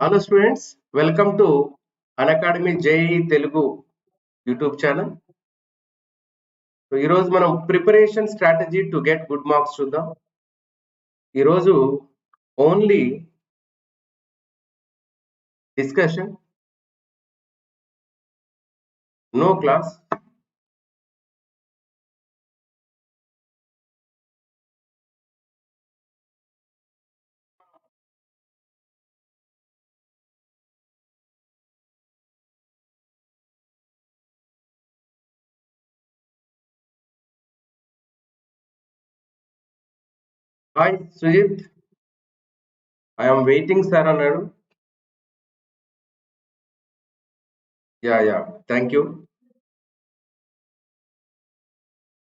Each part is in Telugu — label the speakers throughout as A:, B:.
A: Hello students, welcome to Unacademy JEE Telugu YouTube channel. So ఈ రోజు మనం preparation strategy to get good marks చూద్దాం. ఈ రోజు only discussion, no class. Hi Sujith, I'm waiting sir అన్నాడు. Yeah thank you.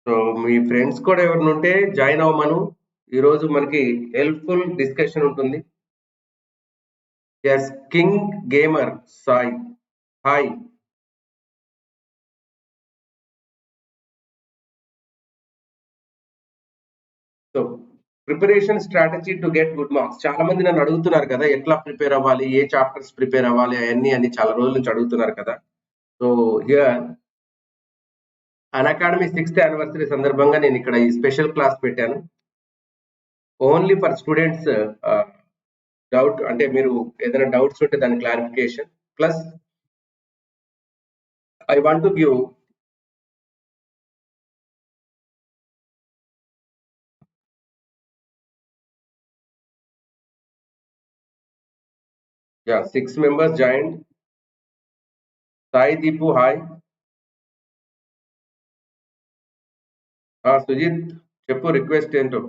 A: సో మీ ఫ్రెండ్స్ కూడా ఎవరిని ఉంటే జాయిన్ అవ్వమను. ఈరోజు మనకి హెల్ప్ఫుల్ డిస్కషన్ ఉంటుంది. S king gamer Sai, hi. So preparation strategy to get good marks. చాలా మంది నన్ను అడుగుతున్నారు కదా, ఎట్లా ప్రిపేర్ అవ్వాలి, ఏ చాప్టర్స్ ప్రిపేర్ అవ్వాలి అవన్నీ చాలా రోజుల నుంచి అడుగుతున్నారు కదా. So here Unacademy 6th anniversary సందర్భంగా నేను ఇక్కడ ఈ స్పెషల్ క్లాస్ పెట్టాను. Only for students. డౌట్ అంటే మీరు ఏదైనా డౌట్స్ ఉంటే దాని clarification, plus I want to give Yeah, 6 members joined. Sai Deepu, hi. Sujit, చెప్పు రిక్వెస్ట్ ఏంటో.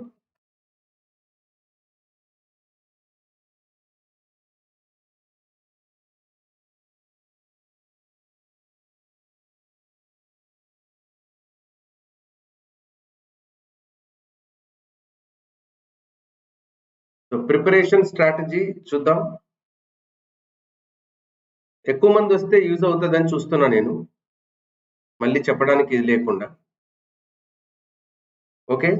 A: సో ప్రిపరేషన్ స్ట్రాటజీ చూద్దాం. ఎక్కువ మంది వస్తే యూజ్ అవుతుందని చూస్తున్నా నేను, మళ్ళీ చెప్పడానికి ఇది లేకుండా. Okay,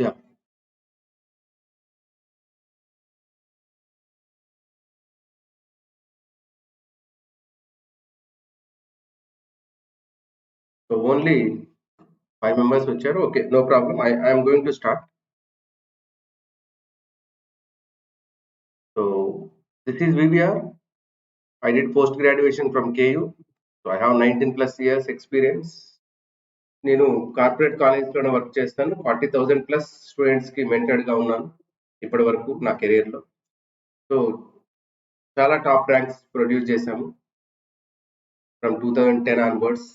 A: yeah. So only 5 members వచ్చారు. Okay, no problem. I'm going to start. So this is VVR. I did post graduation from KU. So I have 19+ years experience. నేను కార్పొరేట్ కాలేజ్లోనే వర్క్ చేస్తాను. 40,000+ స్టూడెంట్స్కి మెంటర్గా ఉన్నాను ఇప్పటి వరకు నా కెరీర్లో. సో చాలా టాప్ ర్యాంక్స్ ప్రొడ్యూస్ చేశాము ఫ్రమ్ 2010 ఆన్వర్డ్స్.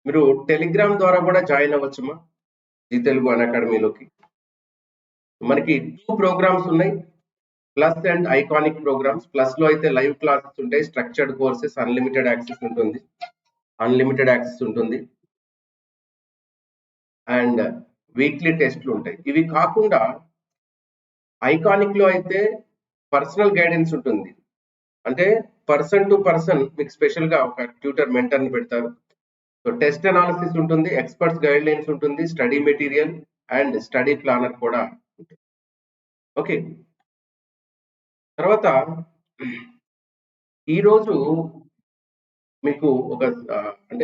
A: మీరు టెలిగ్రామ్ ద్వారా కూడా జాయిన్ అవ్వచ్చుమా జీ తెలుగు అన్అకాడమీలోకి. మనకి 2 ప్రోగ్రామ్స్ ఉన్నాయి, plus and iconic programmes. Plus లో అయితే లైవ్ క్లాసెస్ ఉంటాయి, స్ట్రక్చర్డ్ కోర్సెస్, అన్లిమిటెడ్ యాక్సెస్ ఉంటుంది, అండ్ వీక్లీ టెస్ట్లు ఉంటాయి. ఇవి కాకుండా ఐకానిక్ లో అయితే పర్సనల్ గైడెన్స్ ఉంటుంది. అంటే పర్సన్ టు పర్సన్ మీకు స్పెషల్ గా ఒక ట్యూటర్ మెంటర్ ని పెడతారు. సో టెస్ట్ అనాలిసిస్ ఉంటుంది, ఎక్స్పర్ట్స్ గైడ్ లైన్స్ ఉంటుంది, study material and study planner కూడా ఉంటుంది. ఓకే, తర్వాత ఈరోజు మీకు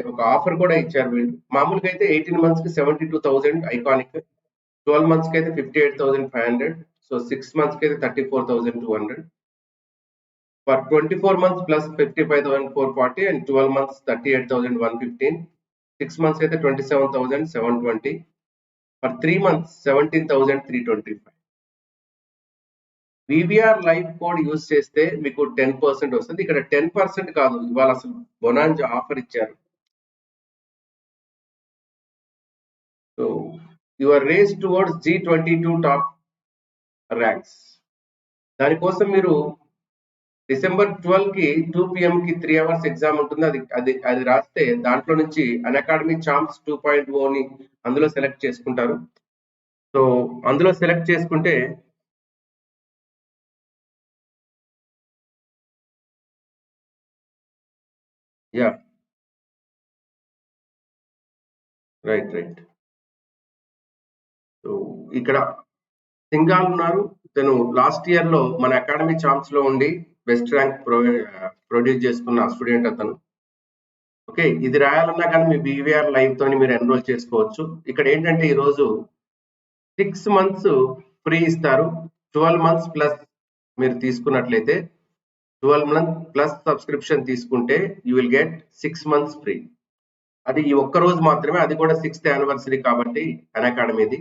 A: ఒక ఆఫర్ కూడా ఇచ్చారు వీళ్ళు. మామూలుగా అయితే 18 months కి 72,000 ఐకానిక్, 12 months కి అయితే 58,500, సో 6 months కి అయితే 34,200, for 24 months plus 55,440 and 12 months 38,115, 6 months అయితే 27,720, for 3 months 17,325. VVR live code use చేస్తే మీకు 10% వస్తుంది. ఇక్కడ 10% కాదు, ఇవాళ అసలు బొనాంజా ఆఫర్ ఇచ్చారు. So your race towards G22 top ranks. దానికోసం మీరు December 12 కి 2 PM కి 3 hours ఎగ్జామ్ ఉంటుంది. అది రాస్తే దాంట్లో నుంచి అన్అకాడమీ ఛాంప్స్ 2.0ని అందులో సెలెక్ట్ చేసుకుంటారు. సో అందులో సెలెక్ట్ చేసుకుంటే యా రైట్. సో ఇక్కడ సింగాల్ ఉన్నారు. తను లాస్ట్ ఇయర్ లో మన అకాడమీ ఛాంప్స్ లో ఉండి బెస్ట్ ర్యాంక్ ప్రొడ్యూస్ చేసుకున్న స్టూడెంట్ అతను. ఓకే, ఇది రాయాలన్నా కానీ మీ బీవీఆర్ లైవ్ తోని మీరు ఎన్రోల్ చేసుకోవచ్చు. ఇక్కడ ఏంటంటే ఈరోజు 6 months ఫ్రీ ఇస్తారు. 12 months ప్లస్ మీరు తీసుకున్నట్లయితే 12 months ప్లస్ సబ్స్క్రిప్షన్ తీసుకుంటే you will get 6 months free. అది ఈ ఒక్క రోజు మాత్రమే, అది కూడా 6th anniversary కాబట్టి అన్అకాడమీది.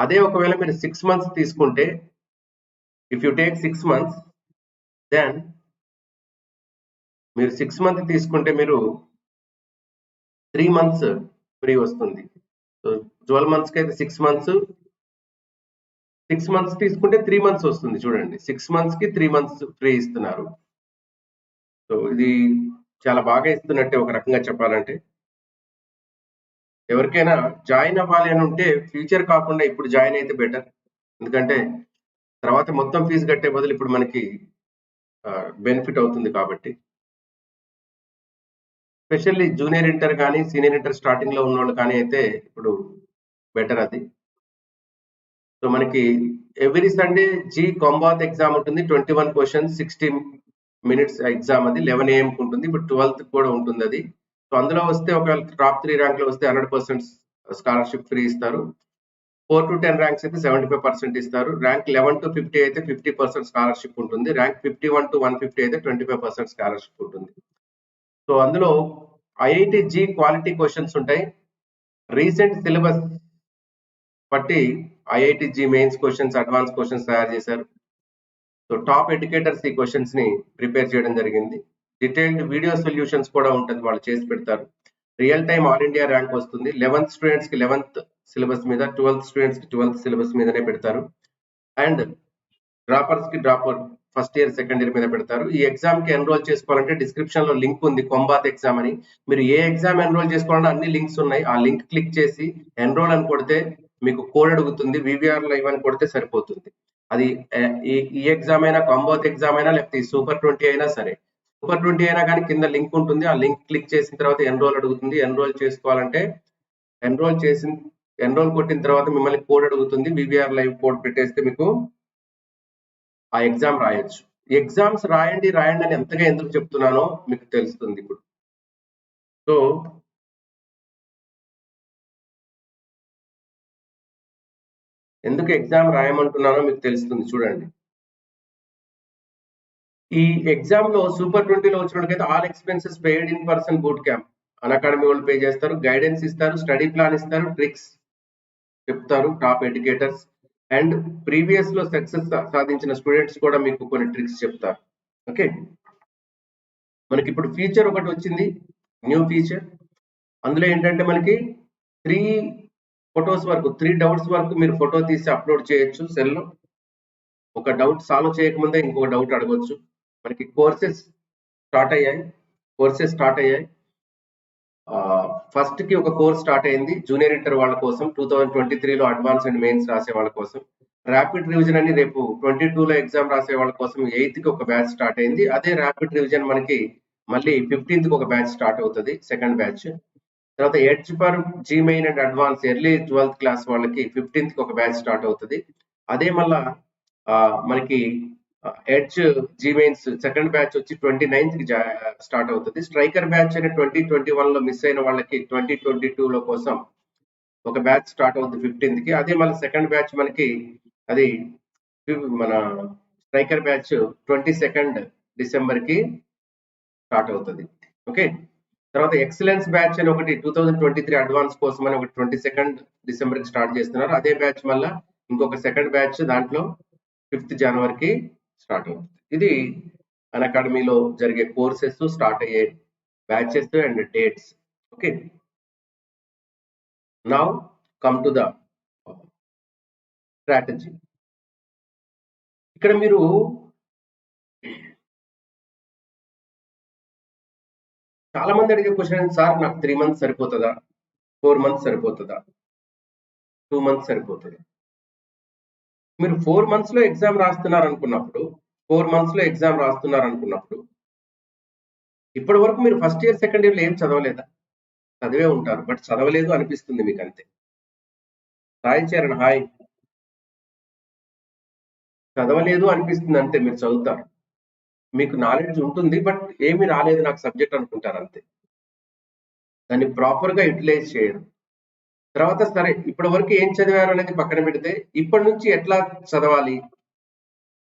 A: అదే ఒకవేళ మీరు 6 months తీసుకుంటే, if you take 6 months then మీరు 6 months తీసుకుంటే మీరు 3 months ఫ్రీ వస్తుంది. సో 12 months కి అయితే 6 months, 6 months తీసుకుంటే 3 months వస్తుంది. చూడండి, 6 months కి 3 months ఫ్రీ ఇస్తున్నారు. సో ఇది చాలా బాగా ఇస్తున్నట్టే ఒక రకంగా చెప్పాలంటే. ఎవరికైనా జాయిన్ అవ్వాలి అని ఉంటే ఫ్యూచర్ కాకుండా ఇప్పుడు జాయిన్ అయితే బెటర్. ఎందుకంటే తర్వాత మొత్తం ఫీజు కట్టే బదులు ఇప్పుడు మనకి బెనిఫిట్ అవుతుంది కాబట్టి. స్పెషల్లీ జూనియర్ ఇంటర్ కానీ సీనియర్ ఇంటర్ స్టార్టింగ్ లో ఉన్న వాళ్ళు కానీ అయితే ఇప్పుడు బెటర్ అది. సో మనకి ఎవ్రీ సండే జీ కాంబాత్ ఎగ్జామ్ ఉంటుంది. 21 questions 60 minutes ఎగ్జామ్. అది 11 AM ఉంటుంది. ఇప్పుడు 12th కూడా ఉంటుంది అది. సో అందులో వస్తే ఒకవేళ టాప్ 3 ర్యాంక్ లో వస్తే 100% స్కాలర్షిప్ ఫ్రీ ఇస్తారు. 4 to 10 ర్యాంక్స్ అయితే 75% ఇస్తారు. ర్యాంక్ 11 to 50 అయితే 50% స్కాలర్షిప్ ఉంటుంది. ర్యాంక్ 51 to 150 అయితే 25% స్కాలర్షిప్ ఉంటుంది. సో అందులో ఐఐటి జీ క్వాలిటీ క్వశ్చన్స్ ఉంటాయి. రీసెంట్ సిలబస్ బట్టి IIT JEE mains questions, advance questions తయారు చేశారు. సో టాప్ ఎడ్యుకేటర్స్ ఈ క్వశ్చన్స్ ని ప్రిపేర్ చేయడం జరిగింది. డీటెయిల్డ్ వీడియో సొల్యూషన్స్ కూడా ఉంటుంది, వాళ్ళు చేసి పెడతారు. Real time all India rank వస్తుంది. 11th స్టూడెంట్స్ కి 11th సిలబస్ మీద, 12th స్టూడెంట్స్ కి 12th సిలబస్ మీదనే పెడతారు. అండ్ డ్రాపర్స్ కి dropper first year second year మీద పెడతారు. ఈ ఎగ్జామ్ కి ఎన్రోల్ చేసుకోవాలంటే డిస్క్రిప్షన్ లో లింక్ ఉంది, కొంబాత్ ఎగ్జామ్ అని. మీరు ఏ ఎగ్జామ్ ఎన్రోల్ చేసుకోవాలన్నా అన్ని లింక్స్ ఉన్నాయి. ఆ లింక్ క్లిక్ చేసి ఎన్రోల్ అని కొడితే మీకు కోడ్ అడుగుతుంది. వివిఆర్ లైవ్ అని కొడితే సరిపోతుంది. అది ఈ ఎగ్జామ్ అయినా, కాంబాత్ ఎగ్జామ్ అయినా, లేకపోతే సూపర్ 20 అయినా సరే. సూపర్ 20 అయినా కానీ కింద లింక్ ఉంటుంది. ఆ లింక్ క్లిక్ చేసిన తర్వాత ఎన్రోల్ అడుగుతుంది. ఎన్రోల్ చేసుకోవాలంటే ఎన్రోల్ కొట్టిన తర్వాత మిమ్మల్ని కోడ్ అడుగుతుంది. వివిఆర్ లైవ్ కోడ్ పెట్టేస్తే మీకు ఆ ఎగ్జామ్ రాయొచ్చు. ఎగ్జామ్స్ రాయండి అని ఎంతగా ఎందుకు చెప్తున్నానో మీకు తెలుస్తుంది ఇప్పుడు. సో ఎందుకు ఎగ్జామ్ రాయమంటున్నానో మీకు తెలుస్తుంది. చూడండి, ఈ ఎగ్జామ్ లో సూపర్ 20లో వచ్చినట్టుకైతే all expenses paid in person boot camp Unacademy వాళ్ళు పే చేస్తారు. గైడెన్స్ ఇస్తారు, స్టడీ ప్లాన్ ఇస్తారు, ట్రిక్స్ చెప్తారు టాప్ ఎడ్యుకేటర్స్. అండ్ ప్రీవియస్ లో సక్సెస్ సాధించిన స్టూడెంట్స్ కూడా మీకు కొన్ని ట్రిక్స్ చెప్తారు. ఓకే, మనకి ఇప్పుడు ఫీచర్ ఒకటి వచ్చింది, న్యూ ఫీచర్. అందులో ఏంటంటే మనకి 3 ఫొటోస్ వరకు, 3 డౌట్స్ వరకు మీరు ఫోటో తీసి అప్లోడ్ చేయొచ్చు సెల్లో. ఒక డౌట్ సాల్వ్ చేయకముందే ఇంకొక డౌట్ అడగొచ్చు. మనకి కోర్సెస్ స్టార్ట్ అయ్యాయి. ఫస్ట్ కి ఒక కోర్స్ స్టార్ట్ అయింది జూనియర్ ఇంటర్ వాళ్ళ కోసం. 2023లో అడ్వాన్స్ అండ్ మెయిన్స్ రాసే వాళ్ళ కోసం. ర్యాపిడ్ రివిజన్ అని రేపు 22లో ఎగ్జామ్ రాసే వాళ్ళ కోసం 8th కి ఒక బ్యాచ్ స్టార్ట్ అయింది. అదే ర్యాపిడ్ రివిజన్ మనకి మళ్ళీ 15th కి ఒక బ్యాచ్ స్టార్ట్ అవుతుంది, సెకండ్ బ్యాచ్. తర్వాత edge for JEE main and advance early 12th class వాళ్ళకి 15th కి ఒక బ్యాచ్ స్టార్ట్ అవుతుంది. అదే మళ్ళా మనకి edge JEE mains second batch వచ్చి 29th కి స్టార్ట్ అవుతుంది. స్ట్రైకర్ బ్యాచ్ అని 2021లో మిస్ అయిన వాళ్ళకి 2022లో కోసం ఒక బ్యాచ్ స్టార్ట్ అవుతుంది 15th కి. అదే మళ్ళీ సెకండ్ బ్యాచ్ మనకి అది మన స్ట్రైకర్ బ్యాచ్ 22nd December కి స్టార్ట్ అవుతుంది. ఓకే, తర్వాత ఎక్సలెన్స్ బ్యాచ్ అని ఒకటి 2023 అడ్వాన్స్ కోసం అని ఒకటి 22 డిసెంబర్కి స్టార్ట్ చేస్తున్నారు. అదే బ్యాచ్ మళ్ళీ ఇంకొక సెకండ్ బ్యాచ్ దాంట్లో 5th జనవరికి స్టార్ట్ అవుతుంది. ఇది అకాడమీలో జరిగే కోర్సెస్, స్టార్ట్ అయ్యే batches and dates. Okay, now come to the strategy. ఇక్కడ మీరు చాలా మంది అడిగే క్వశ్చన్, సార్ నాకు 3 months సరిపోతుందా, 4 months సరిపోతుందా, 2 months సరిపోతుందా? మీరు 4 months లో ఎగ్జామ్ రాస్తున్నారు అనుకున్నప్పుడు, 4 months లో ఎగ్జామ్ రాస్తున్నారు అనుకున్నప్పుడు, ఇప్పటి వరకు మీరు ఫస్ట్ ఇయర్ సెకండ్ ఇయర్లో ఏం చదవలేదా? చదివే ఉంటారు, బట్ చదవలేదు అనిపిస్తుంది మీకు అంతే. సాయి చరణ్ హాయ్. చదవలేదు అనిపిస్తుంది అంతే, మీరు చదువుతారు, మీకు నాలెడ్జ్ ఉంటుంది, బట్ ఏమి రాలేదు నాకు సబ్జెక్ట్ అనుకుంటారు అంతే. దాన్ని ప్రాపర్గా యూటిలైజ్ చేయరు. తర్వాత సరే ఇప్పటి వరకు ఏం చదివారు అనేది పక్కన పెడితే, ఇప్పటి నుంచి ఎట్లా చదవాలి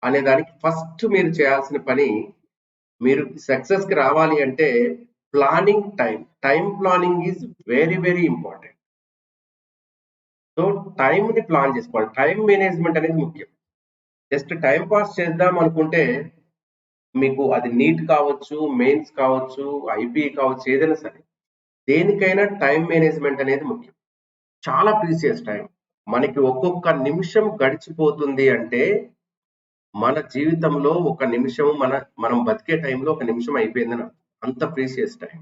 A: అనే దానికి ఫస్ట్ మీరు చేయాల్సిన పని, మీరు సక్సెస్ కి రావాలి అంటే planning time planning is very very important. So టైంని ప్లాన్ చేసుకోవాలి. టైం మేనేజ్మెంట్ అనేది ముఖ్యం. జస్ట్ టైం పాస్ చేద్దాం అనుకుంటే మీకు అది నీట్ కావచ్చు, మెయిన్స్ కావచ్చు, ఐపీ కావచ్చు, ఏదైనా సరే దేనికైనా టైం మేనేజ్మెంట్ అనేది ముఖ్యం. చాలా ప్రీసియస్ టైం. మనకి ఒక్కొక్క నిమిషం గడిచిపోతుంది అంటే మన జీవితంలో ఒక నిమిషం, మనం బతికే టైంలో ఒక నిమిషం అయిపోయిందని అంత ప్రీసియస్ టైం.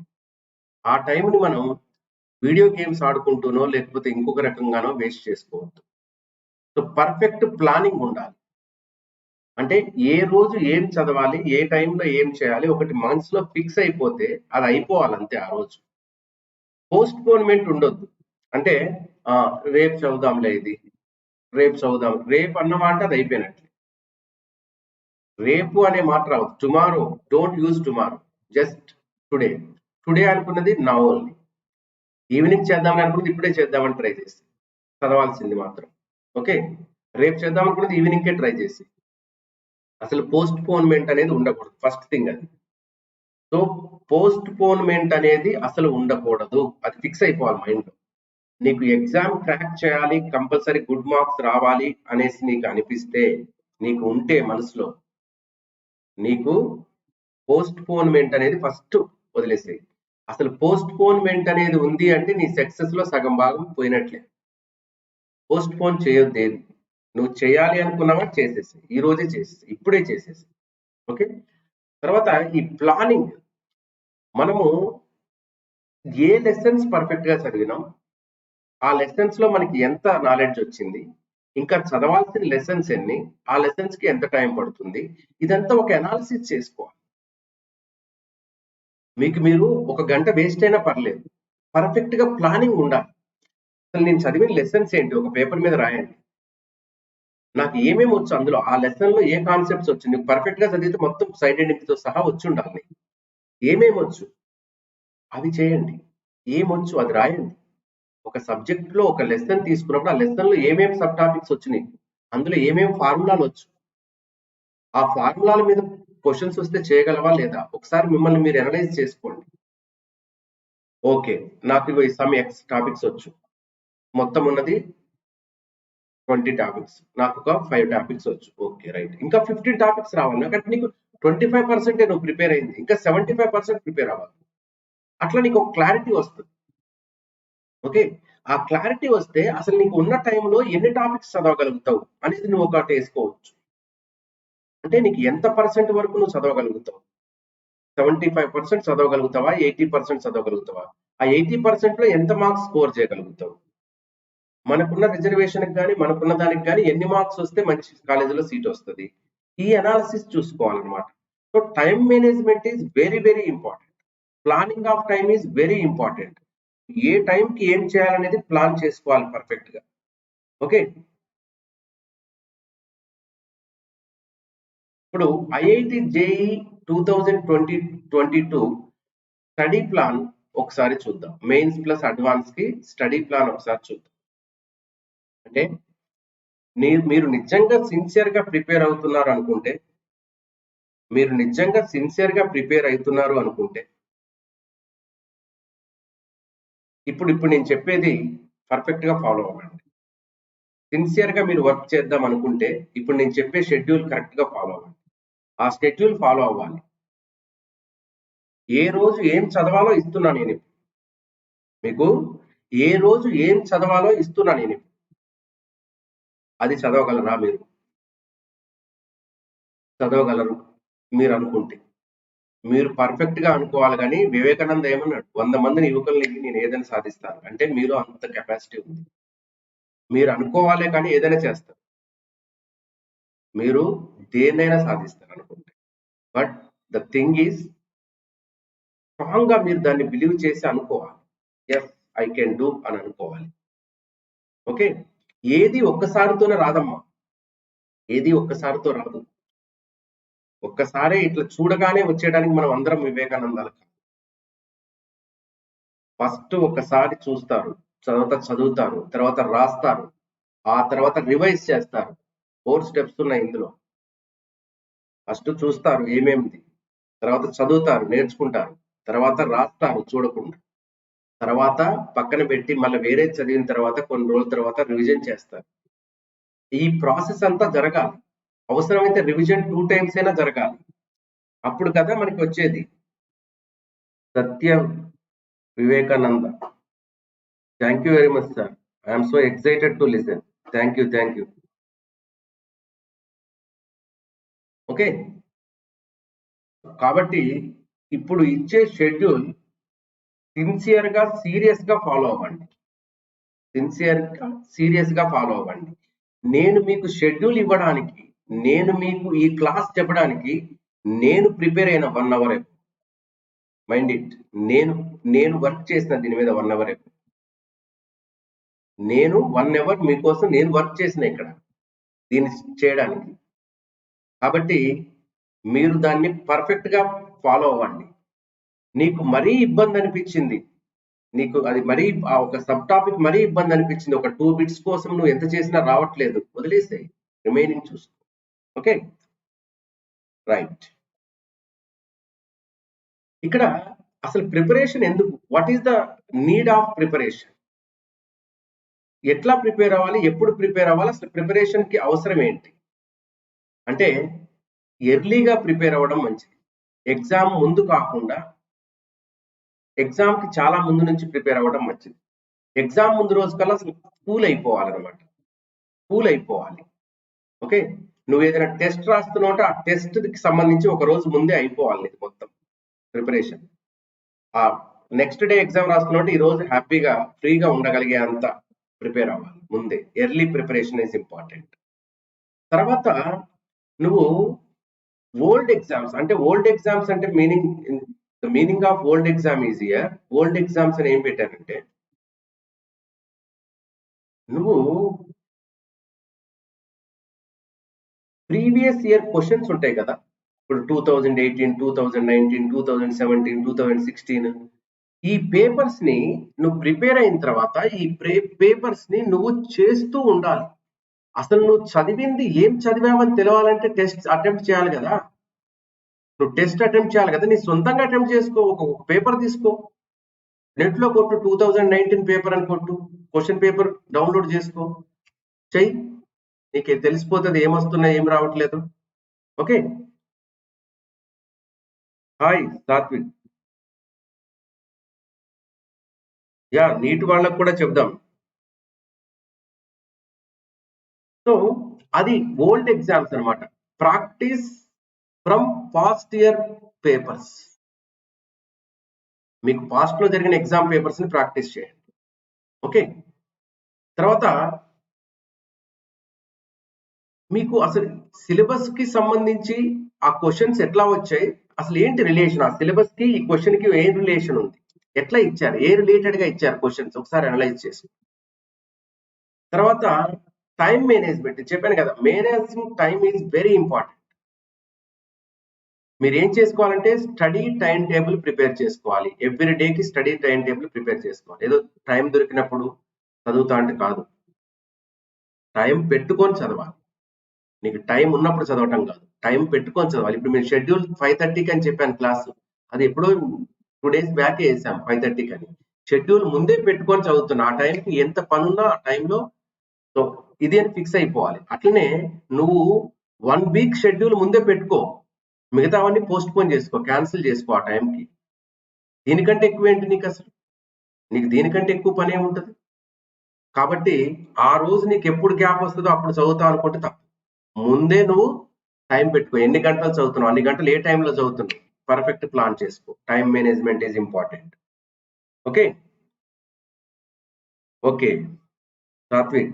A: ఆ టైంని మనం వీడియో గేమ్స్ ఆడుకుంటూనో లేకపోతే ఇంకొక రకంగానో వేస్ట్ చేసుకోవద్దు. సో పర్ఫెక్ట్ ప్లానింగ్ ఉండాలి. అంటే ఏ రోజు ఏం చదవాలి, ఏ టైంలో ఏం చేయాలి, ఒకటి మనసులో ఫిక్స్ అయిపోతే అది అయిపోవాలి అంతే. ఆ రోజు పోస్ట్ పోన్మెంట్ ఉండొద్దు. అంటే రేపు చదువుదాంలే, ఇది రేపు చదువుదాం, రేపు అన్నమాట అది అయిపోయినట్లే. రేపు అనే మాట రావు. Tomorrow, don't use tomorrow, just today. Today అనుకున్నది నా ఓన్లీ. ఈవినింగ్ చేద్దామని అనుకున్నది ఇప్పుడే చేద్దామని ట్రై చేసి చదవాల్సింది మాత్రం. ఓకే, రేపు చేద్దాం అనుకున్నది ఈవినింగ్కే ట్రై చేసి. అసలు పోస్ట్ పోన్మెంట్ అనేది ఉండకూడదు, ఫస్ట్ థింగ్ అది. సో పోస్ట్ పోన్మెంట్ అనేది అసలు ఉండకూడదు, అది ఫిక్స్ అయిపోవాలి మైండ్లో. నీకు ఎగ్జామ్ క్రాక్ చేయాలి, కంపల్సరీ గుడ్ మార్క్స్ రావాలి అనేసి నీకు అనిపిస్తే, నీకు ఉంటే మనసులో, నీకు పోస్ట్ పోన్మెంట్ అనేది ఫస్ట్ వదిలేసేయి. అసలు పోస్ట్ పోన్మెంట్ అనేది ఉంది అంటే నీ సక్సెస్ లో సగం భాగం పోయినట్లే. పోస్ట్ పోన్ చేయొద్దు ఏది. నువ్వు చేయాలి అనుకున్నావా చేసేసి, ఈ రోజే చేసేసి, ఇప్పుడే చేసేసి. ఓకే, తర్వాత ఈ ప్లానింగ్. మనము ఏ లెసన్స్ పర్ఫెక్ట్ గా చదివినాం, ఆ లెసన్స్ లో మనకి ఎంత నాలెడ్జ్ వచ్చింది, ఇంకా చదవాల్సిన లెసన్స్ ఎన్ని, ఆ లెసన్స్ కి ఎంత టైం పడుతుంది, ఇదంతా ఒక అనాలిసిస్ చేసుకోవాలి. మీకు మీరు 1 గంట వేస్ట్ అయినా పర్లేదు, పర్ఫెక్ట్ గా ప్లానింగ్ ఉండాలి. అసలు నేను చదివిన లెసన్స్ ఏంటి ఒక పేపర్ మీద రాయండి. నాకు ఏమేమి వచ్చు అందులో, ఆ లెసన్ లో ఏ కాన్సెప్ట్స్ వచ్చు. నీకు పర్ఫెక్ట్ గా చదివితే మొత్తం సైడ్ ఎండింగ్ తో సహా వచ్చి ఉండాలి. ఏమేమి వచ్చు అవి చేయండి, ఏమొచ్చు అది రాయండి. ఒక సబ్జెక్ట్ లో ఒక లెసన్ తీసుకున్నప్పుడు ఆ లెసన్ లో ఏమేమి సబ్ టాపిక్స్ వచ్చినాయి, అందులో ఏమేమి ఫార్ములాలు వచ్చు, ఆ ఫార్ములాల మీద క్వశ్చన్స్ వస్తే చేయగలవా లేదా, ఒకసారి మిమ్మల్ని మీరు అనలైజ్ చేసుకోండి. ఓకే, నాకు సమ్ ఎక్స్ టాపిక్స్ వచ్చు, మొత్తం ఉన్నది 20 టాపిక్స్, నాకు ఒక 5 టాపిక్స్ వచ్చు. ఓకే రైట్, ఇంకా 15 టాపిక్స్ రావాలి. నాకంటే నీకు 25% నువ్వు ప్రిపేర్ అయింది, ఇంకా 75% ప్రిపేర్ అవ్వాలి. అట్లా నీకు ఒక క్లారిటీ వస్తుంది. ఓకే, ఆ క్లారిటీ వస్తే అసలు నీకు ఉన్న టైంలో ఎన్ని టాపిక్స్ చదవగలుగుతావు అనేది నువ్వు ఒకటి వేసుకోవచ్చు. అంటే నీకు ఎంత పర్సెంట్ వరకు నువ్వు చదవగలుగుతావు, 75% చదవగలుగుతావా, 80% చదవగలుగుతావా, ఆ 80% లో ఎంత మార్క్స్ స్కోర్ చేయగలుగుతావు, మనకున్న రిజర్వేషన్ కానీ మనకున్న దానికి కానీ ఎన్ని మార్క్స్ వస్తే మంచి కాలేజీలో సీట్ వస్తుంది, ఈ అనాలిసిస్ చూసుకోవాలన్నమాట. So time management is very very important. Planning of time is very important. ఏ టైంకి ఏం చేయాలనేది ప్లాన్ చేసుకోవాలి పర్ఫెక్ట్ గా. ఓకే, ఇప్పుడు ఐఐటి జేఈ 2022 స్టడీ ప్లాన్ ఒకసారి చూద్దాం. మెయిన్స్ ప్లస్ అడ్వాన్స్ కి స్టడీ ప్లాన్ ఒకసారి చూద్దాం. అంటే మీరు నిజంగా సిన్సియర్ గా ప్రిపేర్ అవుతున్నారు అనుకుంటే, మీరు నిజంగా సిన్సియర్ గా ప్రిపేర్ అవుతున్నారు అనుకుంటే ఇప్పుడు నేను చెప్పేది పర్ఫెక్ట్గా ఫాలో అవ్వండి. సిన్సియర్గా మీరు వర్క్ చేద్దాం అనుకుంటే ఇప్పుడు నేను చెప్పే షెడ్యూల్ కరెక్ట్గా ఫాలో అవ్వండి. ఆ షెడ్యూల్ ఫాలో అవ్వాలి. ఏ రోజు ఏం చదవాలో ఇస్తున్నా నేను మీకు. ఏ రోజు ఏం చదవాలో ఇస్తున్నా నేను. అది చదవగలరా మీరు? చదవగలరు మీరు అనుకుంటే. మీరు పర్ఫెక్ట్గా అనుకోవాలి. కానీ వివేకానంద ఏమన్నాడు, 100 మందిని యువకుల్ని నేను ఏదైనా సాధిస్తాను అంటే మీలో అంత కెపాసిటీ ఉంది. మీరు అనుకోవాలే కానీ ఏదైనా చేస్తారు. మీరు దేన్నైనా సాధిస్తారు అనుకుంటే. But the thing is strong గా మీరు దాన్ని బిలీవ్ చేసి అనుకోవాలి. ఎస్, ఐ కెన్ డూ అని అనుకోవాలి. ఓకే, ఏది ఒక్కసారితోనే రాదమ్మా. ఏది ఒక్కసారితో రాదు. ఒక్కసారే ఇట్లా చూడగానే వచ్చేయడానికి మనం అందరం వివేకానందాలు. ఫస్ట్ ఒకసారి చూస్తారు, తర్వాత చదువుతారు, తర్వాత రాస్తారు, ఆ తర్వాత రివైజ్ చేస్తారు. 4 స్టెప్స్ ఉన్నాయి ఇందులో. ఫస్ట్ చూస్తారు ఏమేమిది, తర్వాత చదువుతారు, నేర్చుకుంటారు, తర్వాత రాస్తారు చూడకుండా, తర్వాత పక్కన పెట్టి మళ్ళీ వేరే చదివిన తర్వాత కొన్ని రోజుల తర్వాత రివిజన్ చేస్తారు. ఈ ప్రాసెస్ అంతా జరగాలి. అవసరమైతే రివిజన్ 2 టైమ్స్ అయినా జరగాలి. అప్పుడు కదా మనకి వచ్చేది. Satya Vivekananda. Thank you very much sir. I'm so excited to listen. Thank you, thank you. Okay, కాబట్టి ఇప్పుడు ఇచ్చే షెడ్యూల్ సిన్సియర్గా సీరియస్గా ఫాలో అవ్వండి. సిన్సియర్గా సీరియస్గా ఫాలో అవ్వండి. నేను మీకు షెడ్యూల్ ఇవ్వడానికి, నేను మీకు ఈ క్లాస్ చెప్పడానికి నేను ప్రిపేర్ అయిన 1 అవర్. Mind it. నేను వర్క్ చేసిన దీని మీద 1 అవర్. నేను 1 అవర్ మీకోసం నేను వర్క్ చేసిన ఇక్కడ దీన్ని చేయడానికి. కాబట్టి మీరు దాన్ని పర్ఫెక్ట్గా ఫాలో అవ్వండి. నీకు మరీ ఇబ్బంది అనిపించింది, నీకు అది మరీ ఆ ఒక సబ్ టాపిక్ మరీ ఇబ్బంది అనిపించింది, ఒక 2 బిట్స్ కోసం నువ్వు ఎంత చేసినా రావట్లేదు, వదిలేసేయి, రిమైనింగ్ చూసుకో. Okay, right. ఇక్కడ అసలు ప్రిపరేషన్ ఎందుకు? What is the need of preparation? ఎట్లా ప్రిపేర్ అవ్వాలి, ఎప్పుడు ప్రిపేర్ అవ్వాలి, అసలు ప్రిపరేషన్ కి అవసరం ఏంటి అంటే, ఎర్లీగా ప్రిపేర్ అవ్వడం మంచిది. ఎగ్జామ్ ముందు కాకుండా ఎగ్జామ్ కి చాలా ముందు నుంచి ప్రిపేర్ అవ్వడం మంచిది. ఎగ్జామ్ ముందు రోజు కల్లా అసలు కూల్ అయిపోవాలన్నమాట. కూల్ అయిపోవాలి. ఓకే, నువ్వు ఏదైనా టెస్ట్ రాస్తున్నావు, ఆ టెస్ట్ కి సంబంధించి ఒక రోజు ముందే అయిపోవాలి ఇది మొత్తం ప్రిపరేషన్. ఆ నెక్స్ట్ డే ఎగ్జామ్ రాస్తున్నావు, ఈ రోజు హ్యాపీగా ఫ్రీగా ఉండగలిగే అంత ప్రిపేర్ అవ్వాలి ముందే. Early preparation is important. తర్వాత నువ్వు ఓల్డ్ ఎగ్జామ్స్ అంటే meaning of old exam is year. Old exams అని ఏం పెట్టారంటే, నువ్వు ప్రీవియస్ ఇయర్ క్వశ్చన్స్ ఉంటాయి కదా, ఇప్పుడు 2018, 2019, 2017, 2016, ఈ పేపర్స్ ని నువ్వు ప్రిపేర్ అయిన తర్వాత ఈ పేపర్స్ ని నువ్వు చేస్తూ ఉండాలి. అసలు నువ్వు చదివింది ఏం చదివావని తెలవాలంటే టెస్ట్ అటెంప్ట్ చేయాలి కదా. నువ్వు టెస్ట్ అటెంప్ట్ చేయాలి కదా, నీ సొంతంగా అటెంప్ట్ చేసుకో. ఒక పేపర్ తీసుకో, నెట్ లో కొట్టు 2019 పేపర్ అని కొట్టు, క్వశ్చన్ పేపర్ డౌన్లోడ్ చేసుకో, చెయ్యి, నీకు తెలిసిపోతుంది ఏమొస్తున్నాయి ఏం రావట్లేదు. Okay, hi Sathvik. Yeah, NEET వాళ్ళకు కూడా చెప్దాం. సో అది ఓల్డ్ ఎగ్జామ్స్ అన్నమాట. Practice from past year papers. మీకు పాస్ట్ లో జరిగిన ఎగ్జామ్ పేపర్స్ ని ప్రాక్టీస్ చేయండి. ఓకే, తర్వాత మీకు అసలు సిలబస్ కి సంబంధించి ఆ క్వశ్చన్స్ ఎట్లా వచ్చాయి, అసలు ఏంటి రిలేషన్, ఆ సిలబస్ కి ఈ క్వశ్చన్ కి ఏం రిలేషన్ ఉంది, ఎట్లా ఇచ్చారు, ఏ రిలేటెడ్ గా ఇచ్చారు క్వశ్చన్స్, ఒకసారి అనలైజ్ చేసి. తర్వాత టైం మేనేజ్మెంట్ చెప్పాను కదా, managing time is very important. మీరు ఏం చేసుకోవాలంటే స్టడీ టైం టేబుల్ ప్రిపేర్ చేసుకోవాలి. ఎవ్రీ డేకి స్టడీ టైం టేబుల్ ప్రిపేర్ చేసుకోవాలి. ఏదో టైం దొరికినప్పుడు చదువుతా అంటే కాదు, టైం పెట్టుకొని చదవాలి. నీకు టైం ఉన్నప్పుడు చదవటం కాదు, టైం పెట్టుకొని చదవాలి. ఇప్పుడు మీరు షెడ్యూల్ 5:30కి అని చెప్పాను క్లాసు, అది ఎప్పుడో 2 days బ్యాకే వేసాం 5:30కి అని. షెడ్యూల్ ముందే పెట్టుకొని చదువుతున్నా, ఆ టైంకి ఎంత పనున్నా ఆ టైంలో సో ఇది అని ఫిక్స్ అయిపోవాలి. అట్లనే నువ్వు 1 వీక్ షెడ్యూల్ ముందే పెట్టుకో, మిగతావన్నీ పోస్ట్ పోన్ చేసుకో, క్యాన్సిల్ చేసుకో ఆ టైంకి. దీనికంటే ఎక్కువ ఏంటి నీకు అసలు? నీకు దీనికంటే ఎక్కువ పని ఏముంటది? కాబట్టి ఆ రోజు నీకు ఎప్పుడు గ్యాప్ వస్తుందో అప్పుడు చదువుతావు అనుకుంటే తప్పు. ముందే నువ్వు టైం పెట్టుకో, ఎన్ని గంటలు చదువుతున్నావు, అన్ని గంటలు ఏ టైంలో చదువుతున్నావు, పర్ఫెక్ట్ ప్లాన్ చేసుకో. Time management is important. Okay okay Sathvik.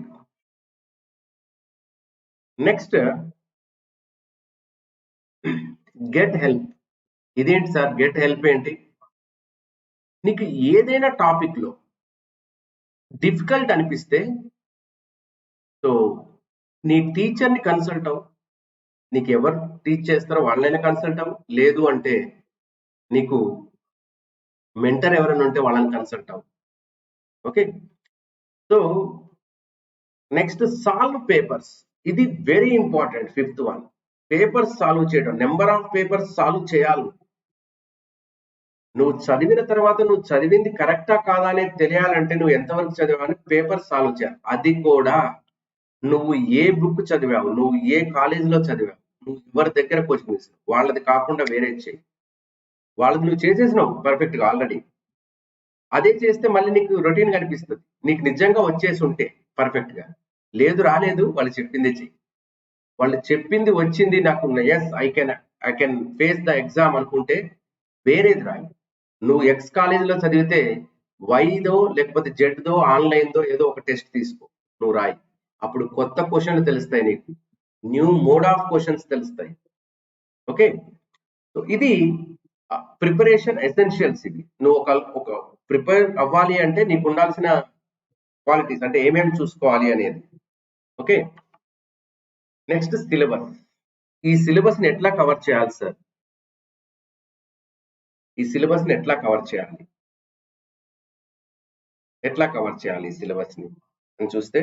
A: Next get help. ఇదేంటి సార్ గెట్ హెల్ప్ ఏంటి? నీకు ఏదైనా టాపిక్ లో డిఫికల్ట్ అనిపిస్తే సో నీ టీచర్ని కన్సల్ట్ అవ్వు. నీకు ఎవరు టీచ్ చేస్తారో వాళ్ళైనా కన్సల్ట్ అవ్వు, లేదు అంటే నీకు మెంటర్ ఎవరైనా ఉంటే వాళ్ళని కన్సల్ట్ అవ్వు. Okay so next solve papers. ఇది very important. 5th one, papers solve చేయడం. నెంబర్ ఆఫ్ పేపర్స్ సాల్వ్ చేయాలి. నువ్వు చదివిన తర్వాత నువ్వు చదివింది కరెక్టా కాదా అనేది తెలియాలంటే నువ్వు ఎంతవరకు చదివావని పేపర్ సాల్వ్ చేయాలి. అది కూడా నువ్వు ఏ బుక్ చదివావు, నువ్వు ఏ కాలేజీలో చదివావు, నువ్వు ఎవరి దగ్గర కోచింగ్ తీసావు, వాళ్ళది కాకుండా వేరే చేయి. వాళ్ళది నువ్వు చేసేసినావు పర్ఫెక్ట్గా ఆల్రెడీ. అదే చేస్తే మళ్ళీ నీకు రొటీన్ కనిపిస్తుంది. నీకు నిజంగా వచ్చేసి ఉంటే పర్ఫెక్ట్గా, లేదు రాలేదు, వాళ్ళు చెప్పిందే చెయ్యి. వాళ్ళు చెప్పింది వచ్చింది నాకు, yes I can face the exam అనుకుంటే వేరేది రాయి. నువ్వు ఎక్స్ కాలేజీలో చదివితే వైదో లేకపోతే జెడ్దో ఆన్లైన్దో ఏదో ఒక టెస్ట్ తీసుకో, నువ్వు రాయి. అప్పుడు కొత్త క్వశ్చన్లు తెలుస్తాయి నీకు, న్యూ మోడ్ ఆఫ్ క్వశ్చన్స్ తెలుస్తాయి. ఓకే సో ఇది ప్రిపరేషన్ ఎసెన్షియల్స్. ఇది నువ్వు ఒక ప్రిపేర్ అవ్వాలి అంటే నీకు ఉండాల్సిన క్వాలిటీస్ అంటే ఏమేమి చూసుకోవాలి అనేది. Okay next syllabus. ఈ సిలబస్ ని ఎట్లా కవర్ చేయాలి సార్? ఈ సిలబస్ ని ఎట్లా కవర్ చేయాలి? ఈ సిలబస్ ని అని చూస్తే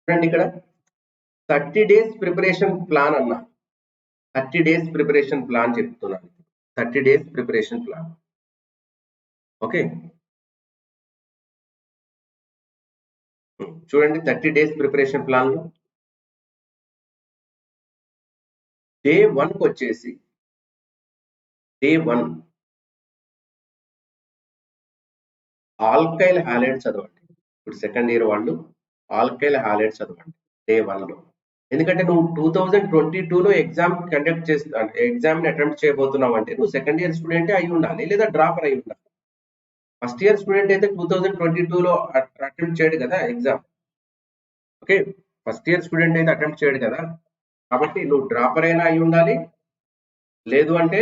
A: చూడండి, ఇక్కడ 30 days ప్రిపరేషన్ ప్లాన్ అన్నా. 30 days ప్రిపరేషన్ ప్లాన్ చెప్తున్నాను. 30 days ప్రిపరేషన్ ప్లాన్. ఓకే చూడండి, 30 days ప్రిపరేషన్ ప్లాన్ లో డే 1 కి వచ్చేసి డే 1 ఆల్కైల్ హాలైడ్ చదవండి. ఇప్పుడు సెకండ్ ఇయర్ వాళ్ళు ఆల్కైల్ హాలైడ్ చదవండి డే 1 లో. ఎందుకంటే నువ్వు 2022లో ఎగ్జామ్ కండక్ట్ చేస్తా, ఎగ్జామ్ ని అటెంప్ట్ చేయబోతున్నావు అంటే నువ్వు సెకండ్ ఇయర్ స్టూడెంటే అయి ఉండాలి, లేదా డ్రాపర్ అయి ఉండాలి. ఫస్ట్ ఇయర్ స్టూడెంట్ అయితే 2022లో అటెంప్ట్ చేయడు కదా exam. Okay first year student అయితే అటెంప్ట్ చేయడు కదా, కాబట్టి నువ్వు డ్రాపర్ అయినా అయి ఉండాలి, లేదు అంటే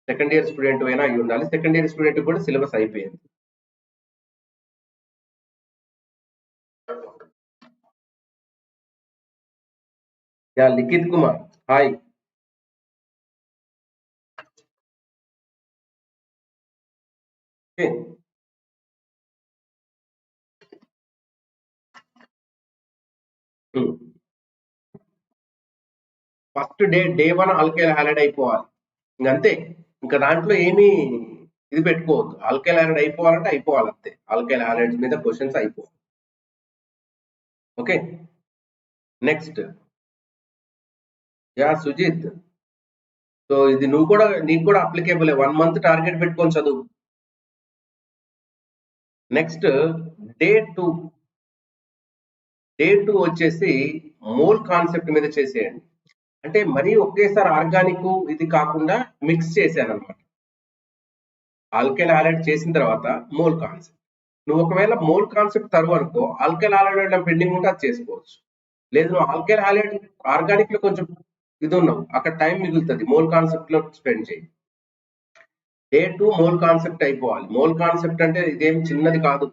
A: సెకండ్ ఇయర్ స్టూడెంట్ అయినా అయి ఉండాలి. సెకండ్ ఇయర్ స్టూడెంట్ కూడా సిలబస్ అయిపోయింది. Yeah Likhith Kumar hi. First day 1 alkyl halide అయిపోవాలి, ఇంకంతే. ఇంకా దాంట్లో ఏమీ ఇది పెట్టుకోవద్దు. ఆల్కైల్ హాలైడ్ అయిపోవాలంటే అయిపోవాలి అంతే. ఆల్కైల్ హాలైడ్స్ మీద క్వశ్చన్స్ అయిపోవాలి. Okay next yeah Sujith. So ఇది నీకు కూడా అప్లికేబుల్. 1 month టార్గెట్ పెట్టుకొని చదువు. నెక్స్ట్ డే 2 వచ్చేసి మోల్ కాన్సెప్ట్ మీద చేసేయండి. అంటే మరీ ఒకేసారి ఆర్గానిక్ ఇది కాకుండా మిక్స్ చేశాను అనమాట. ఆల్కైల్ హాలైడ్ చేసిన తర్వాత మోల్ కాన్సెప్ట్. నువ్వు ఒకవేళ మోల్ కాన్సెప్ట్ తరువు అనుకో, ఆల్కైల్ హాలైడ్ పెండింగ్ ఉంటే అది చేసుకోవచ్చు. లేదు నువ్వు ఆల్కైల్ హాలైడ్ ఆర్గానిక్ లో కొంచెం ఇది ఉన్నావు, అక్కడ టైం మిగులుతుంది, మోల్ కాన్సెప్ట్ లో స్పెండ్ చేయి. డే 2 మోల్ కాన్సెప్ట్ అయిపోవాలి. మోల్ కాన్సెప్ట్ అంటే ఇదేం చిన్నది కాదు.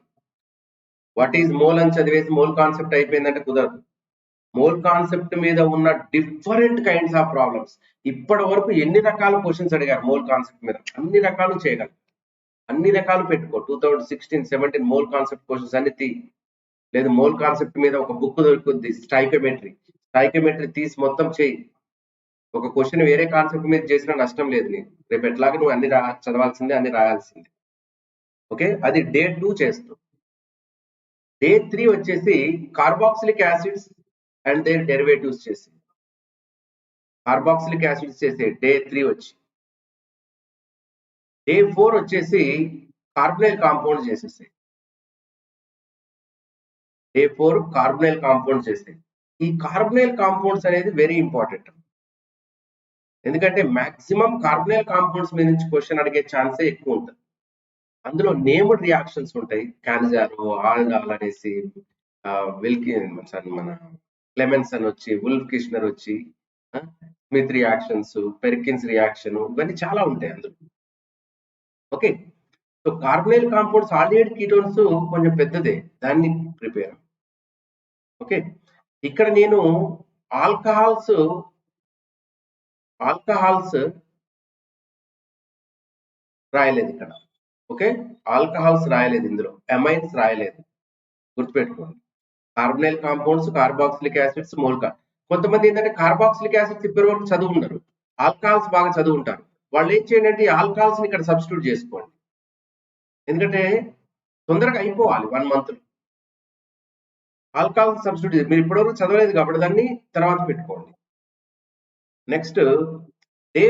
A: వాట్ ఈజ్ మోల్ అని చదివేసి మోల్ కాన్సెప్ట్ అయిపోయిందంటే కుదరదు. మోల్ కాన్సెప్ట్ మీద ఉన్న డిఫరెంట్ కైండ్స్ ఆఫ్ ప్రాబ్లమ్స్, ఇప్పటి వరకు ఎన్ని రకాల క్వశ్చన్స్ అడిగారు మోల్ కాన్సెప్ట్ మీద, అన్ని రకాలు చేయగలరు, అన్ని రకాలు పెట్టుకో. 2016-17 మోల్ కాన్సెప్ట్ క్వశ్చన్స్ అన్ని తీ. లేదు మోల్ కాన్సెప్ట్ మీద ఒక బుక్ దొరుకుతుంది, స్టైకోమెట్రీ తీసి మొత్తం చేయి. ఒక క్వశ్చన్ వేరే కాన్సెప్ట్ మీద చేసిన నష్టం లేదు నీకు. రేపు ఎట్లాగా నువ్వు అన్ని చదవాల్సిందే, అన్ని రాయాల్సిందే. ఓకే, అది డే 2 చేస్తావు. డే 3 వచ్చేసి carboxylic acids and their derivatives చేసి, కార్బాక్సిలిక్ యాసిడ్స్ చేసే డే 3 వచ్చి. డే 4 వచ్చేసి కార్బనైల్ కాంపౌండ్ చేసేసాయి. డే 4 కార్బనైల్ కాంపౌండ్ చేసాయి. ఈ కార్బనైల్ కాంపౌండ్స్ అనేది వెరీ ఇంపార్టెంట్. ఎందుకంటే మాక్సిమం కార్బనైల్ కాంపౌండ్స్ మీద నుంచి క్వశ్చన్ అడిగే ఛాన్సే ఎక్కువ ఉంటుంది. అందులో నేమ్డ్ రియాక్షన్స్ ఉంటాయి. కాన్జారో, ఆల్డాల్ అనేసి, మన క్లెమెన్సన్ వచ్చి, వుల్ఫ్ కిష్నర్ వచ్చి, స్మిత్ రియాక్షన్స్, పెర్కిన్స్ రియాక్షన్, ఇవన్నీ చాలా ఉంటాయి అందులో. Okay, so carbonyl compounds aldehyde ketones కొంచెం పెద్దదే, దాన్ని ప్రిపేర్. ఓకే, ఇక్కడ నేను ఆల్కహాల్స్ రాయలేదు ఇక్కడ. ఓకే, ఆల్కహాల్స్ రాయలేదు, ఇందులో అమైన్స్ రాయలేదు, గుర్తుపెట్టుకోండి. కార్బనైల్ కాంపౌండ్స్, కార్బాక్సిలిక్ యాసిడ్స్, మోల్కా. కొంతమంది ఏంటంటే కార్బాక్సిలిక్ యాసిడ్స్ ఇప్పటి వరకు చదువు ఉండరు, ఆల్కహాల్స్ బాగా చదువు ఉంటారు. వాళ్ళు ఏం చేయండి అంటే ఆల్కహాల్స్ ని ఇక్కడ సబ్స్టిట్యూట్ చేసుకోండి, ఎందుకంటే తొందరగా అయిపోవాలి 1 month. ఆల్కహాల్స్ సబ్స్టిట్యూట్ మీరు ఇప్పటివరకు చదవలేదు కాబట్టి దాన్ని తర్వాత పెట్టుకోండి. నెక్స్ట్ డే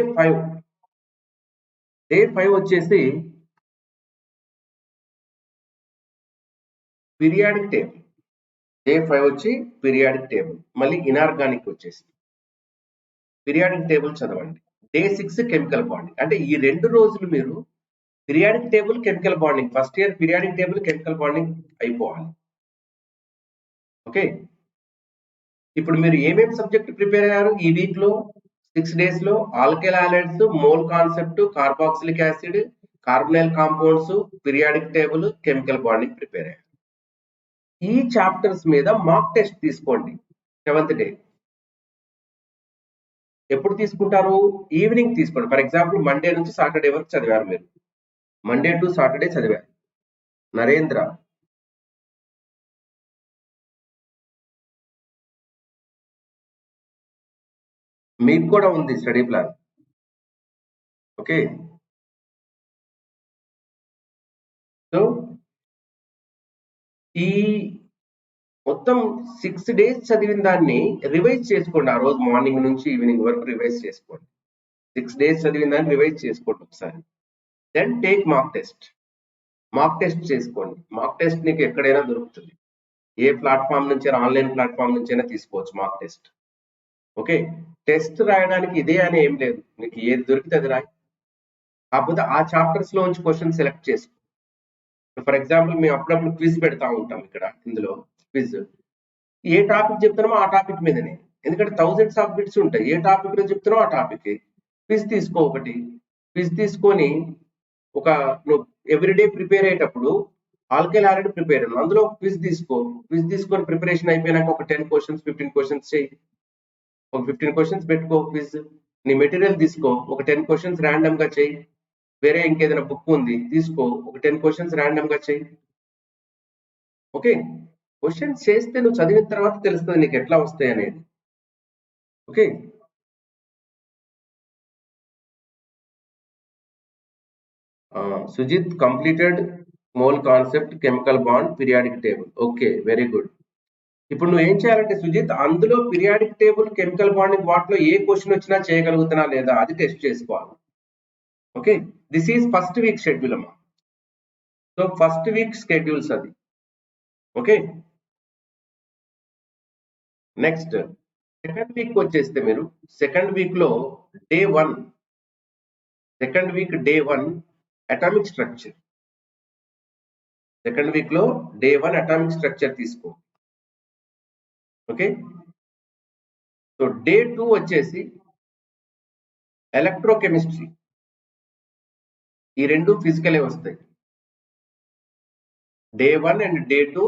A: 5 వచ్చేసి పీరియాడిక్ టేబుల్. డే 5 వచ్చి పీరియాడిక్ టేబుల్, మళ్ళీ ఇనార్గానిక్ వచ్చేసి పీరియాడిక్ టేబుల్ చదవండి. Day 6 chemical bonding. అంటే ఈ 2 రోజులు మీరు periodic table, chemical bonding, first year periodic table, chemical bonding అయిపోవాలి. ఓకే, ఇప్పుడు మీరు ఏమేమి సబ్జెక్ట్ ప్రిపేర్ అయ్యారు ఈ వీక్ లో? 6 days లో alkyl halides, mole concept, carboxylic acid, carbonyl compounds, periodic table, chemical bonding prepare అయ్యారు. ఈ చాప్టర్స్ మీద మాక్ టెస్ట్ తీసుకోండి 7th డే. ఎప్పుడు తీసుకుంటారు? ఈవినింగ్ తీసుకోండి. ఫర్ ఎగ్జాంపుల్ మండే నుంచి సాటర్డే వరకు చదివారు మీరు, మండే టు సాటర్డే చదివారు. నరేంద్ర, మీకు కూడా ఉంది స్టడీ ప్లాన్. ఓకే, సో ఈ మొత్తం 6 days చదివిన దాన్ని రివైజ్ చేసుకోండి. ఆ రోజు మార్నింగ్ నుంచి ఈవినింగ్ వరకు రివైజ్ చేసుకోండి. 6 days చదివిన దాన్ని రివైజ్ చేసుకోండి ఒకసారి. Then take mock test. Mock test చేసుకోండి. మాక్ టెస్ట్ నీకు ఎక్కడైనా దొరుకుతుంది, ఏ ప్లాట్ఫామ్ నుంచి, ఆన్లైన్ ప్లాట్ఫామ్ నుంచి అయినా తీసుకోవచ్చు మాక్ టెస్ట్. ఓకే, టెస్ట్ రాయడానికి ఇదే అని ఏం లేదు, నీకు ఏది దొరికితే అది రాయి. కాకపోతే ఆ చాప్టర్స్ లో నుంచి క్వశ్చన్ సెలెక్ట్ చేసుకో. ఫర్ ఎగ్జాంపుల్ మేము అప్పుడప్పుడు క్విజ్ పెడతా ఉంటాం ఇక్కడ. ఇందులో క్విజ్ ఏ టాపిక్ చెప్తున్నామో ఆ టాపిక్ మీదనే, ఎందుకంటే thousands of bits ఉంటాయి. ఏ టాపిక్ లో చెప్తున్నామో ఆ టాపిక్. క్విజ్ తీసుకో ఒకటి. క్విజ్ తీసుకొని ఒక నువ్వు ఎవ్రీడే ప్రిపేర్ అయ్యేటప్పుడు ఆల్కైల్ హాలైడ్ ప్రిపేర్ అయ్యాను, అందులో క్విజ్ తీసుకో. క్విజ్ తీసుకొని ప్రిపరేషన్ అయిపోయినాక ఒక 10 questions 15 questions చేయి. ఒక 15 questions పెట్టుకో క్విజ్. నీ మెటీరియల్ తీసుకో, ఒక 10 questions ర్యాండమ్ గా చేయి. వేరే ఇంకేదైనా బుక్ ఉంది తీసుకో, ఒక 10 questions ర్యాండమ్ గా చేయి. ఓకే, క్వశ్చన్స్ చేస్తే నువ్వు చదివిన తర్వాత తెలుస్తుంది నీకు ఎట్లా వస్తాయి అనేది. Okay, Sujith completed mole concept, chemical bond, periodic table. Okay, very good. ఇప్పుడు నువ్వు ఏం చేయాలంటే సుజిత్, అందులో పీరియాడిక్ టేబుల్, కెమికల్ బాండింగ్ వాటిలో ఏ క్వశ్చన్ వచ్చినా చేయగలుగుతున్నా లేదా అది టెస్ట్ చేసుకోవాలి. Okay, this is first week schedule అమ్మా. సో ఫస్ట్ వీక్ షెడ్యూల్స్ అది. ఓకే, నెక్స్ట్ సెకండ్ వీక్ వచ్చేస్తే మీరు సెకండ్ వీక్ లో day 1, second week day 1 atomic structure. Second week లో డే 1 అటామిక్ స్ట్రక్చర్ తీసుకో. ఓకే, సో డే 2 వచ్చేసి ఎలక్ట్రోకెమిస్ట్రీ. ఈ రెండు ఫిజికలే వస్తాయి. Day 1 and day 2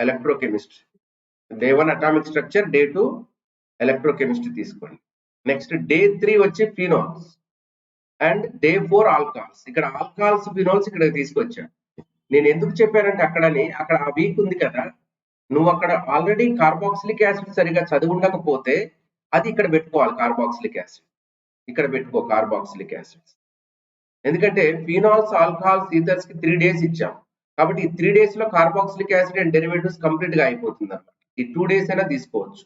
A: electrochemistry. Day 1 atomic structure, day 2 electrochemistry తీసుకోండి. నెక్స్ట్ డే 3 వచ్చి ఫినాల్స్ అండ్ డే 4 ఆల్కహాల్స్. ఇక్కడ ఆల్కహాల్స్, ఫినాల్స్ ఇక్కడ తీసుకొచ్చా. నేను ఎందుకు చెప్పానంటే అక్కడ ఆ వీక్ ఉంది కదా, నువ్వు అక్కడ ఆల్రెడీ కార్బాక్సిలిక్ యాసిడ్ సరిగా చదివి ఉండకపోతే అది ఇక్కడ పెట్టుకోవాలి కార్బాక్సిలిక్ యాసిడ్. ఇక్కడ పెట్టుకో కార్బాక్సిలిక్ యాసిడ్స్. ఎందుకంటే ఫినాల్స్, ఆల్కహాల్స్, ఈథర్స్ కి 3 days ఇచ్చాం. కాబట్టి ఈ 3 days లో carboxylic acid and derivatives complete గా అయిపోతుంది అన్నమాట. ఈ 2 days అయినా తీసుకోవచ్చు.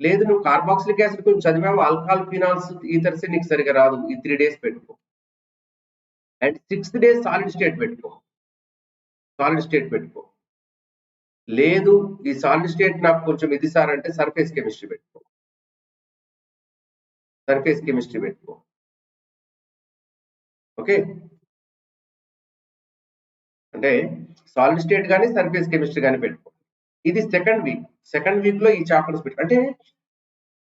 A: లేదు నువ్వు కార్బాక్సిలిక్ యాసిడ్ కొంచెం చదివావు, ఆల్కహాల్, ఫినాల్స్, ఈథర్స్ నీకు సరిగా రాదు, ఈ 3 days పెట్టుకో. And 6th day solid state పెట్టుకో. సాలిడ్ స్టేట్ పెట్టుకో. లేదు ఈ సాలిడ్ స్టేట్ నాకు కొంచెం ఇది సార్ అంటే సర్ఫేస్ కెమిస్ట్రీ పెట్టుకో. సర్ఫేస్ కెమిస్ట్రీ పెట్టుకో. ఓకే, అంటే సాలిడ్ స్టేట్ కానీ సర్ఫేస్ కెమిస్ట్రీ కానీ పెట్టుకో. ఇది సెకండ్ వీక్ లో ఈ చాప్టర్స్ పెట్టు. అంటే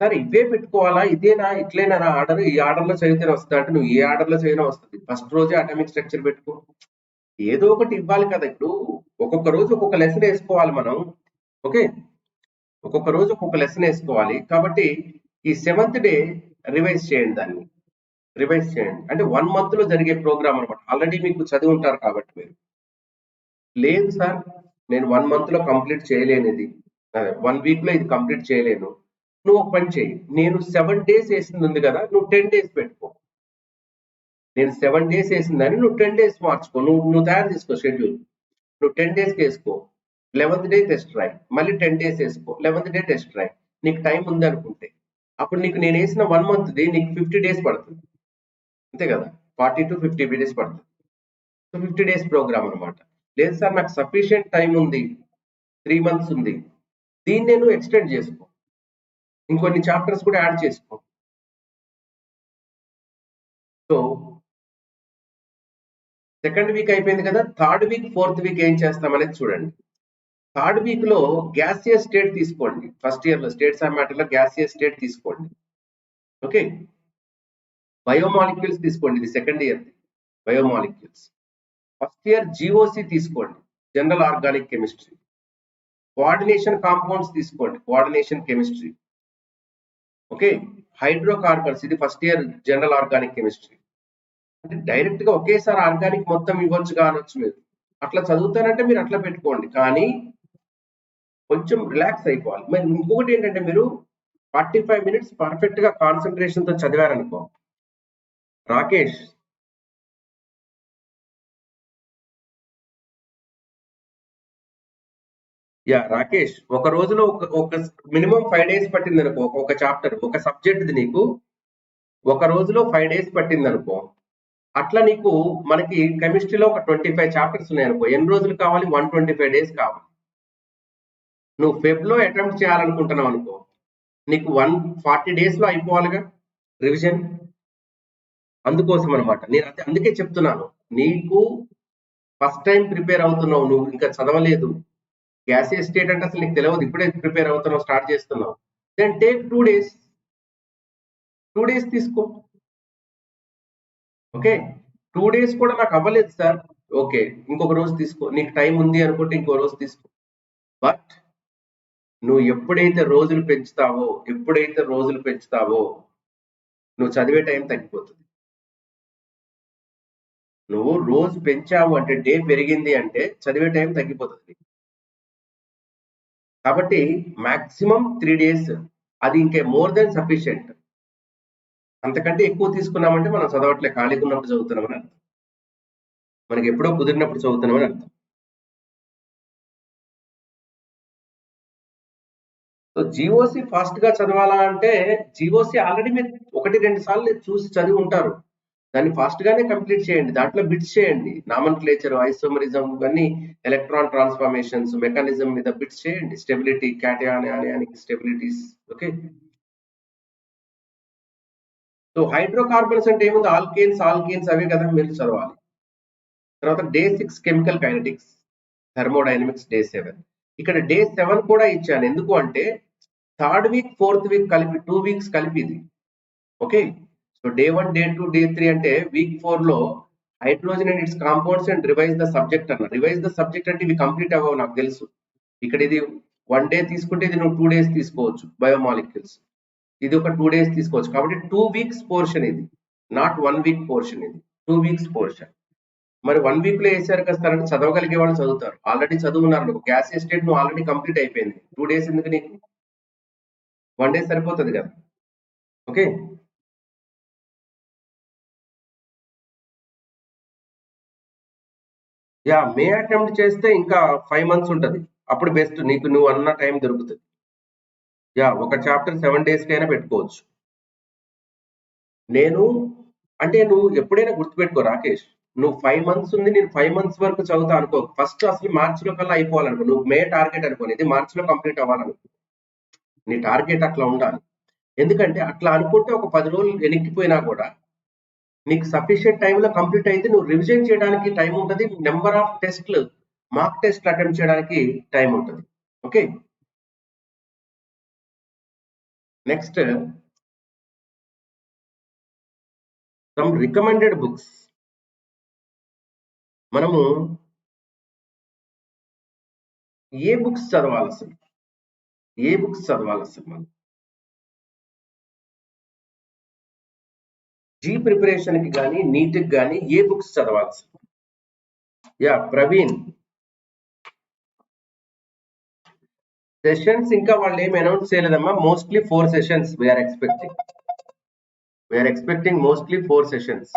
A: సార్ ఇవే పెట్టుకోవాలా, ఇదేనా, ఇట్లేనా ఆర్డర్, ఈ ఆర్డర్ లో చదివితేనే వస్తుంది అంటే నువ్వు ఏ ఆర్డర్ లో చదివినా వస్తుంది. ఫస్ట్ రోజే అటామిక్ స్ట్రక్చర్ పెట్టుకో. ఏదో ఒకటి ఇవ్వాలి కదా. ఇప్పుడు ఒక్కొక్క రోజు ఒక్కొక్క లెసన్ వేసుకోవాలి మనం. ఓకే, ఒక్కొక్క రోజు ఒక్కొక్క లెసన్ వేసుకోవాలి. కాబట్టి ఈ 7th day రివైజ్ చేయండి, దాన్ని రివైజ్ చేయండి. అంటే 1 month లో జరిగే ప్రోగ్రామ్ అనమాట. ఆల్రెడీ మీకు చదివి ఉంటారు కాబట్టి మీరు. లేదు సార్ నేను 1 month లో కంప్లీట్ చేయలేను, ఇది 1 week లో ఇది కంప్లీట్ చేయలేను. నువ్వు ఒక పని చేయి, నేను 7 days వేసింది ఉంది కదా, నువ్వు 10 days పెట్టుకో. నేను 7 days వేసిందని నువ్వు 10 days మార్చుకో. నువ్వు తయారు చేసుకో షెడ్యూల్. నువ్వు 10 days వేసుకో. 11th day టెస్ట్ రాయి, మళ్ళీ 10 days వేసుకో. 11th day టెస్ట్ రాయి. నీకు టైం ఉంది అనుకుంటే అప్పుడు నీకు నేను వేసిన 1 month నీకు 50 days పడుతుంది, అంతే కదా. 40 to 50 days పడుతుంది. సో 50 days ప్రోగ్రామ్ అనమాట. లేదు సార్ నాకు సఫిషియంట్ టైం ఉంది, 3 months ఉంది, దీన్ని నేను ఎక్స్టెండ్ చేసుకో, ఇంకొన్ని చాప్టర్స్ కూడా యాడ్ చేసుకో. సో సెకండ్ వీక్ అయిపోయింది కదా, థర్డ్ వీక్, 4th week ఏం చేస్తామనేది చూడండి. థర్డ్ వీక్ లో గ్యాసియస్ స్టేట్ తీసుకోండి. ఫస్ట్ ఇయర్ లో స్టేట్స్ ఆఫ్ మ్యాటర్ లో గ్యాసియస్ స్టేట్ తీసుకోండి. ఓకే, బయోమాలిక్యూల్స్ తీసుకోండి, ఇది second year biomolecules. First year GOC తీసుకోండి, general organic chemistry. Coordination compounds తీసుకోండి, కోఆర్డినేషన్ కెమిస్ట్రీ. ఓకే, హైడ్రోకార్బన్స్, ఇది first year general organic chemistry. అంటే డైరెక్ట్ గా ఒకేసారి ఆర్గానిక్ మొత్తం ఇవ్వచ్చు కానొచ్చు మీరు. అట్లా చదువుతారంటే మీరు అట్లా పెట్టుకోండి, కానీ కొంచెం రిలాక్స్ అయిపోవాలి. మరి ఇంకొకటి ఏంటంటే మీరు 45 minutes పర్ఫెక్ట్ గా కాన్సన్ట్రేషన్ తో చదివారనుకో. రాకేష్, రాకేష్, ఒక రోజులో ఒక మినిమం 5 days పట్టింది అనుకో, ఒక చాప్టర్, ఒక సబ్జెక్ట్ నీకు ఒక రోజులో 5 days పట్టింది అనుకో. అట్లా నీకు మనకి కెమిస్ట్రీలో ఒక 25 చాప్టర్స్ ఉన్నాయి అనుకో, ఎన్ని రోజులు కావాలి? 125 days కావాలి. నువ్వు ఫెబ్ లో అటెంప్ట్ చేయాలనుకుంటున్నావు అనుకో, నీకు 140 days లో అయిపోవాలిగా రివిజన్. అందుకోసం అనమాట నేను అందుకే చెప్తున్నాను, నీకు ఫస్ట్ టైం ప్రిపేర్ అవుతున్నావు, నువ్వు ఇంకా చదవలేదు, గ్యాసియస్ స్టేట్ అంటే అసలు నీకు తెలియదు, ఇప్పుడే ప్రిపేర్ అవుతున్నావు, స్టార్ట్ చేస్తున్నావు. దెన్ టేక్ 2 days, 2 days తీసుకో. ఓకే, 2 days కూడా నాకు అవ్వలేదు సార్, ఓకే ఇంకొక రోజు తీసుకో. నీకు టైం ఉంది అనుకుంటే ఇంకో రోజు తీసుకో. బట్ నువ్వు ఎప్పుడైతే రోజులు పెంచుతావో నువ్వు చదివే టైం తగ్గిపోతుంది. నువ్వు రోజు పెంచావు అంటే, డే పెరిగింది అంటే చదివే టైం తగ్గిపోతుంది. కాబట్టి మాక్సిమం 3 days, అది ఇంకే మోర్ దెన్ సఫిషియంట్. అంతకంటే ఎక్కువ తీసుకున్నామంటే మనం చదవట్లే, ఖాళీగా ఉన్నప్పుడు చదువుతున్నామని అర్థం, మనకి ఎప్పుడో కుదిరినప్పుడు చదువుతున్నామని అర్థం. సో జిఓసి ఫాస్ట్ గా చదవాలా అంటే, జిఓసి ఆల్రెడీ మీరు 1-2 సార్లు చూసి చదివి ఉంటారు, దాన్ని ఫాస్ట్ గానే కంప్లీట్ చేయండి. దాంట్లో బిట్స్ చేయండి, నామన్క్లేచర్, ఐసోమరిజం, ఇవన్నీ ఎలక్ట్రాన్ ట్రాన్స్ఫర్మేషన్స్, మెకానిజం మీద బిట్స్ చేయండి, stability, cationic stabilities. Okay, so hydrocarbons అంటే ఏముంది, ఆల్కేన్స్ అవే కదా మీరు చదవాలి. తర్వాత day 6 chemical kinetics, thermodynamics day 7. ఇక్కడ డే 7 కూడా ఇచ్చాను, ఎందుకు అంటే థర్డ్ వీక్, 4th week కలిపి 2 weeks కలిపి ఇది. Okay, so day 1, day 2, day 3 అంటే వీక్ 4 లో hydrogen and it's compounds and revise the subject అన్న. రివైజ్ ద సబ్జెక్ట్ అంటే ఇవి కంప్లీట్ అవ్వవు నాకు తెలుసు. ఇక్కడ ఇది 1 day తీసుకుంటే ఇది నువ్వు 2 days తీసుకోవచ్చు. బయోమాలిక్యూల్స్ ఇది ఒక 2 days తీసుకోవచ్చు. కాబట్టి 2 weeks పోర్షన్ ఇది, నాట్ 1 week పోర్షన్, ఇది 2 weeks పోర్షన్. మరి 1 week లో వేసారు కదా అంటే చదవగలిగే వాళ్ళు చదువుతారు, ఆల్రెడీ చదువున్నారు. గ్యాస్ ఎస్టేట్ నువ్వు ఆల్రెడీ కంప్లీట్ అయిపోయింది, 2 days ఎందుకు నీకు, 1 day సరిపోతుంది కదా. ఓకే, యా మే అటెంప్ట్ చేస్తే ఇంకా 5 మంత్స్ ఉంటది. అప్పుడు బెస్ట్ నీకు నువ్వు అన్న టైం దొరుకుతది. యా ఒక చాప్టర్ 7 డేస్ కైనా పెట్టుకోవచ్చు. నేను అంటే నువ్వు ఎప్పుడైనా గుర్తుపెట్టుకో రాకేష్. నువ్వు 5 మంత్స్ ఉంది. నేను 5 మంత్స్ వరకు చదువుతా అనుకో. ఫస్ట్ అసలు మార్చిలో కల్లా అయిపోవాలనుకో. నువ్వు మే టార్గెట్ అనుకో. ఇది మార్చిలో కంప్లీట్ అవ్వాలనుకో. నీ టార్గెట్ అట్లా ఉండాలి. ఎందుకంటే అట్లా అనుకుంటే ఒక 10 రోజులు వెనక్కిపోయినా కూడా నీకు సఫిషియెంట్ టైంలో కంప్లీట్ అయితే నువ్వు రివిజన్ చేయడానికి టైం ఉంటది. నెంబర్ ఆఫ్ టెస్ట్‌లు మాక్ టెస్ట్‌లు అటెంప్ట్ చేయడానికి టైం ఉంటది. Okay. Next some recommended books. మనము ఏ బుక్స్ చదవాలసలు? ఏ బుక్స్ చదవాలసలు మనం? ప్రిపరేషన్‌కి గాని, నీట్‌కి గాని ఏ బుక్స్ చదవాలసలు? యాహ్! ప్రవీణ్. సెషన్స్ ఇంకా వాళ్ళేమి అనౌన్స్ చేయలేదమ్మా. Mostly 4 sessions we are expecting. We are expecting mostly 4 sessions.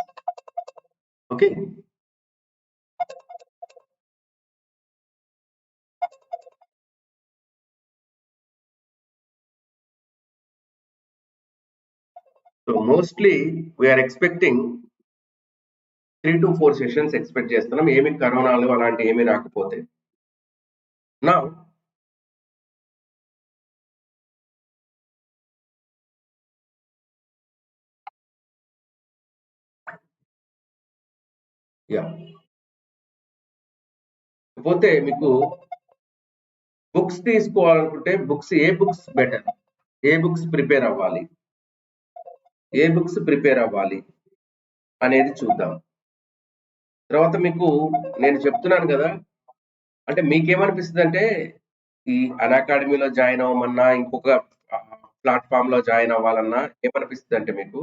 A: Okay. So mostly we are expecting 3-4 sessions expect చేస్తున్నాం. ఏమి కరోనాలు అలాంటివి ఏమీ రాకపోతే. Now yeah! పోతే మీకు బుక్స్ తీసుకోవాలనుకుంటే ఏ బుక్స్ బెటర్? ఏ బుక్స్ ప్రిపేర్ అవ్వాలి? ఏ బుక్స్ ప్రిపేర్ అవ్వాలి అనేది చూద్దాం. తర్వాత మీకు నేను చెప్తున్నాను కదా! అంటే మీకేమనిపిస్తదంటే ఈ అకాడమీలో జాయిన్ అవ్వమన్నా, ఇంకొక ప్లాట్‌ఫార్మ్‌లో జాయిన్ అవ్వాలన్నా ఏమనిపిస్తదంటే మీకు?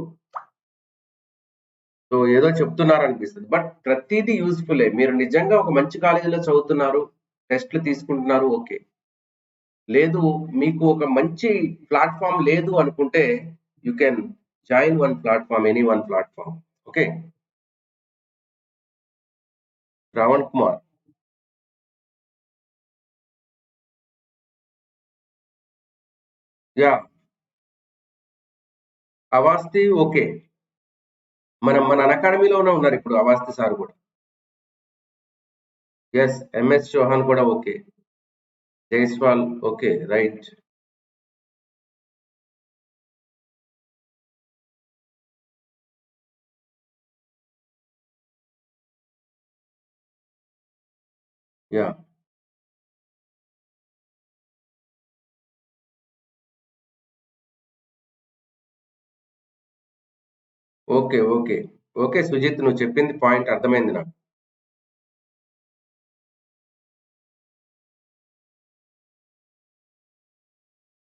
A: సో ఏదో చెప్తున్నారనిపిస్తది. బట్ ప్రతీదీ యూజ్‌ఫుల్లే. మీరు నిజంగా ఒక మంచి కాలేజీలో చదువుతున్నారు, టెస్ట్‌లు తీసుకుంటున్నారు ఓకే. లేదు మీకు ఒక మంచి ప్లాట్‌ఫార్మ్ లేదు అనుకుంటే you can join one platform, any one platform. Okay. Shravan Kumar. Yeah! Awasthi okay. మన అకాడమీలోనే ఉన్నారిప్పుడు అవాస్తి సార్ గూడా. యెస్. ఎంఎస్ చౌహాన్ కూడా okay. Jaiswal okay. Right. Yeah! Okay. Okay. Okay Sujith నువ్వు చెప్పింది పాయింట్ అర్థమైంది నాకు.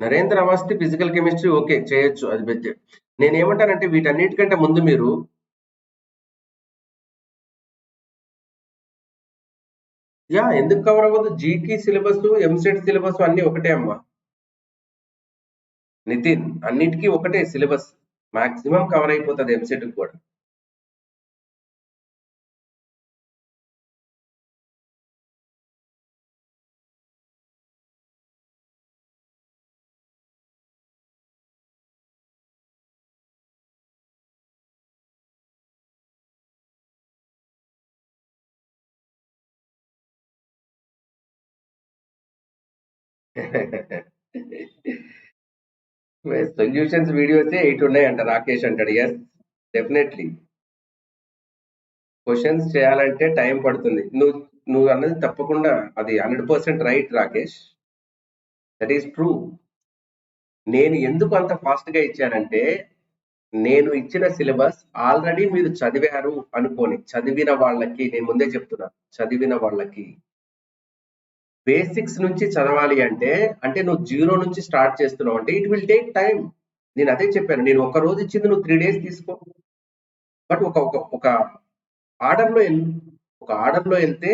A: Narendra Awasthi physical chemistry okay. చేయొచ్చు. అది నేనేమంటానంటే వీటన్నిటికంటే ముందు మీరు యాహ్! ఎందుకు కవర్ అవ్వదు? జీకే సిలబస్, ఎంసెట్ సిలబస్ అన్నీ ఒకటే అమ్మా. నితిన్ అన్నిటికి ఒకటే సిలబస్. మాక్సిమం కవర్ అయిపోతది ఎంసెట్‌కి కూడా. సొల్యూషన్స్ వీడియోసే 8 ఉన్నాయంట రాకేష్ అంటాడు. యెస్. డెఫినెట్‌లీ. క్వెషన్స్ చేయాలంటే టైం పడుతుంది. నువ్వు అన్నది తప్పకుండా అది 100% right Rakesh. That is true. నేను ఎందుకు అంత ఫాస్ట్‌గా ఇచ్చానంటే, నేను ఇచ్చిన సిలబస్ ఆల్రెడీ మీరు చదివారు అనుకోని, చదివిన వాళ్ళకి నేను ముందే చెప్తున్నా. చదివిన వాళ్ళకి బేసిక్స్ నుంచి చదవాలి అంటే, అంటే నువ్వు జీరో నుంచి స్టార్ట్ చేస్తున్నావు అంటే ఇట్ విల్ టేక్ టైమ్. నేను అదే చెప్పాను. నేను ఒక రోజు ఇచ్చింది నువ్వు 3 డేస్ తీసుకో. బట్ ఒక ఆర్డర్‌లో ఎల్ ఒక ఆర్డర్‌లో ఎళ్తే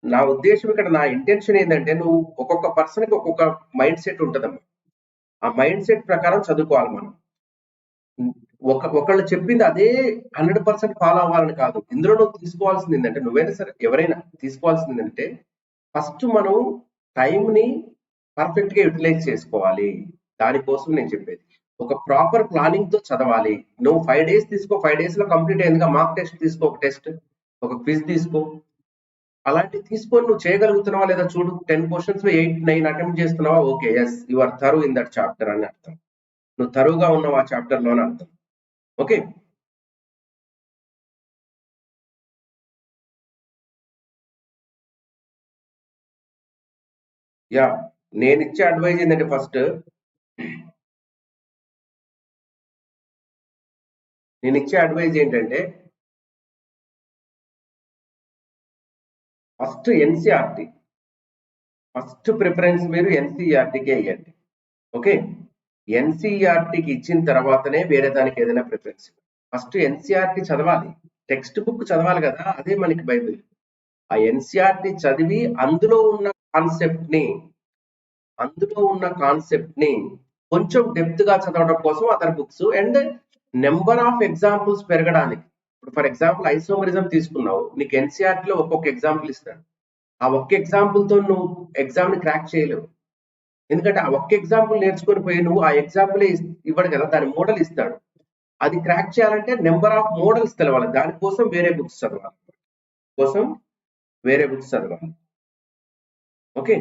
A: నా ఉద్దేశ్యం ఇక్కడ నా ఇంటెన్షన్ ఏందంటే, నువ్వు ఒక్కొక్క పర్సన్‌కి ఒక్కొక్క మైండ్ సెట్ ఉంటదమ్మా. ఆ మైండ్ సెట్ ప్రకారం చదువుకోవాలి మనం. ఒకళ్ళు చెప్పింది అదే 100% ఫాలో అవ్వాలని కాదు. ఇందులో నువ్వు తీసుకోవాల్సింది ఏంటంటే, నువ్వైనా సరే ఎవరైనా తీసుకోవాల్సింది ఏంటంటే, ఫస్ట్ మనం టైంని పర్ఫెక్ట్‌గా యుటిలైజ్ చేసుకోవాలి. దానికోసం నేను చెప్పేది. ఒక ప్రాపర్ ప్లానింగ్‌తో చదవాలి. నువ్వు 5 డేస్ తీసుకో, 5 డేస్‌లో కంప్లీట్ అయిందిగా, మాక్ టెస్ట్ తీసుకో, ఒక టెస్ట్, ఒక క్విజ్ తీసుకో. అలాంటివి తీసుకొని నువ్వు చేయగలుగుతున్నావా లేదా చూడు. 10 క్వెషన్స్‌లో 8, 9 అటెంప్ట్ చేస్తున్నావా? Okay. Yes. You are thorough in that chapter అని అర్థం. నువ్వు థరోగా ఉన్నావు ఆ చాప్టర్‌లో అని అర్థం. ఓకే. యాహ్! నేనిచ్చే అడ్వైజ్ ఏంటంటే నేనిచ్చే అడ్వైజ్ ఏంటంటే ఫస్ట్ ఎన్‌సీఈఆర్‌టీ. ఫస్ట్ ప్రిఫరెన్స్ మీరు ఎన్‌సీఈఆర్‌టీకే ఇయ్యండి. ఓకే. ఎన్‌సీఈఆర్‌టీకి ఇచ్చిన తర్వాతనే వేరే దానికి ఏదైనా ప్రిఫరెన్స్. ఫస్ట్ ఎన్‌సీఈఆర్‌టీ చదవాలి. టెక్స్ట్ బుక్ చదవాలి కదా! అదే మనకి బైబిల్. ఆ ఎన్‌సీఈఆర్‌టీ చదివి అందులో ఉన్న కాన్సెప్ట్‌ని కొంచెం డెప్త్‌గా చదవడం కోసం other books and number of examples పెరగడానికి. ఇప్పుడు ఫర్ ఎగ్జాంపుల్ ఐసోమరిజం తీసుకున్నావు. నీకు ఎన్‌సీఈఆర్‌టీలో ఒక్కొక్క ఎగ్జాంపుల్ ఇస్తాడు. ఆ ఒక్క ఎగ్జాంపుల్‌తో నువ్వు ఎగ్జామ్‌ని క్రాక్ చేయలేవు. ఎందుకంటే ఆ ఒక్క ఎగ్జాంపుల్ నేర్చుకొని పోయి నువ్వు ఆ ఎగ్జాంపులే ఇవ్వడు కదా! దాని మోడల్ ఇస్తాడు. అది క్రాక్ చేయాలంటే నంబర్ ఆఫ్ మోడల్స్ తెలవాలి. దానికోసం వేరే బుక్స్ చదవాలి. కోసం వేరే బుక్స్ చదవాలి. ఓకే.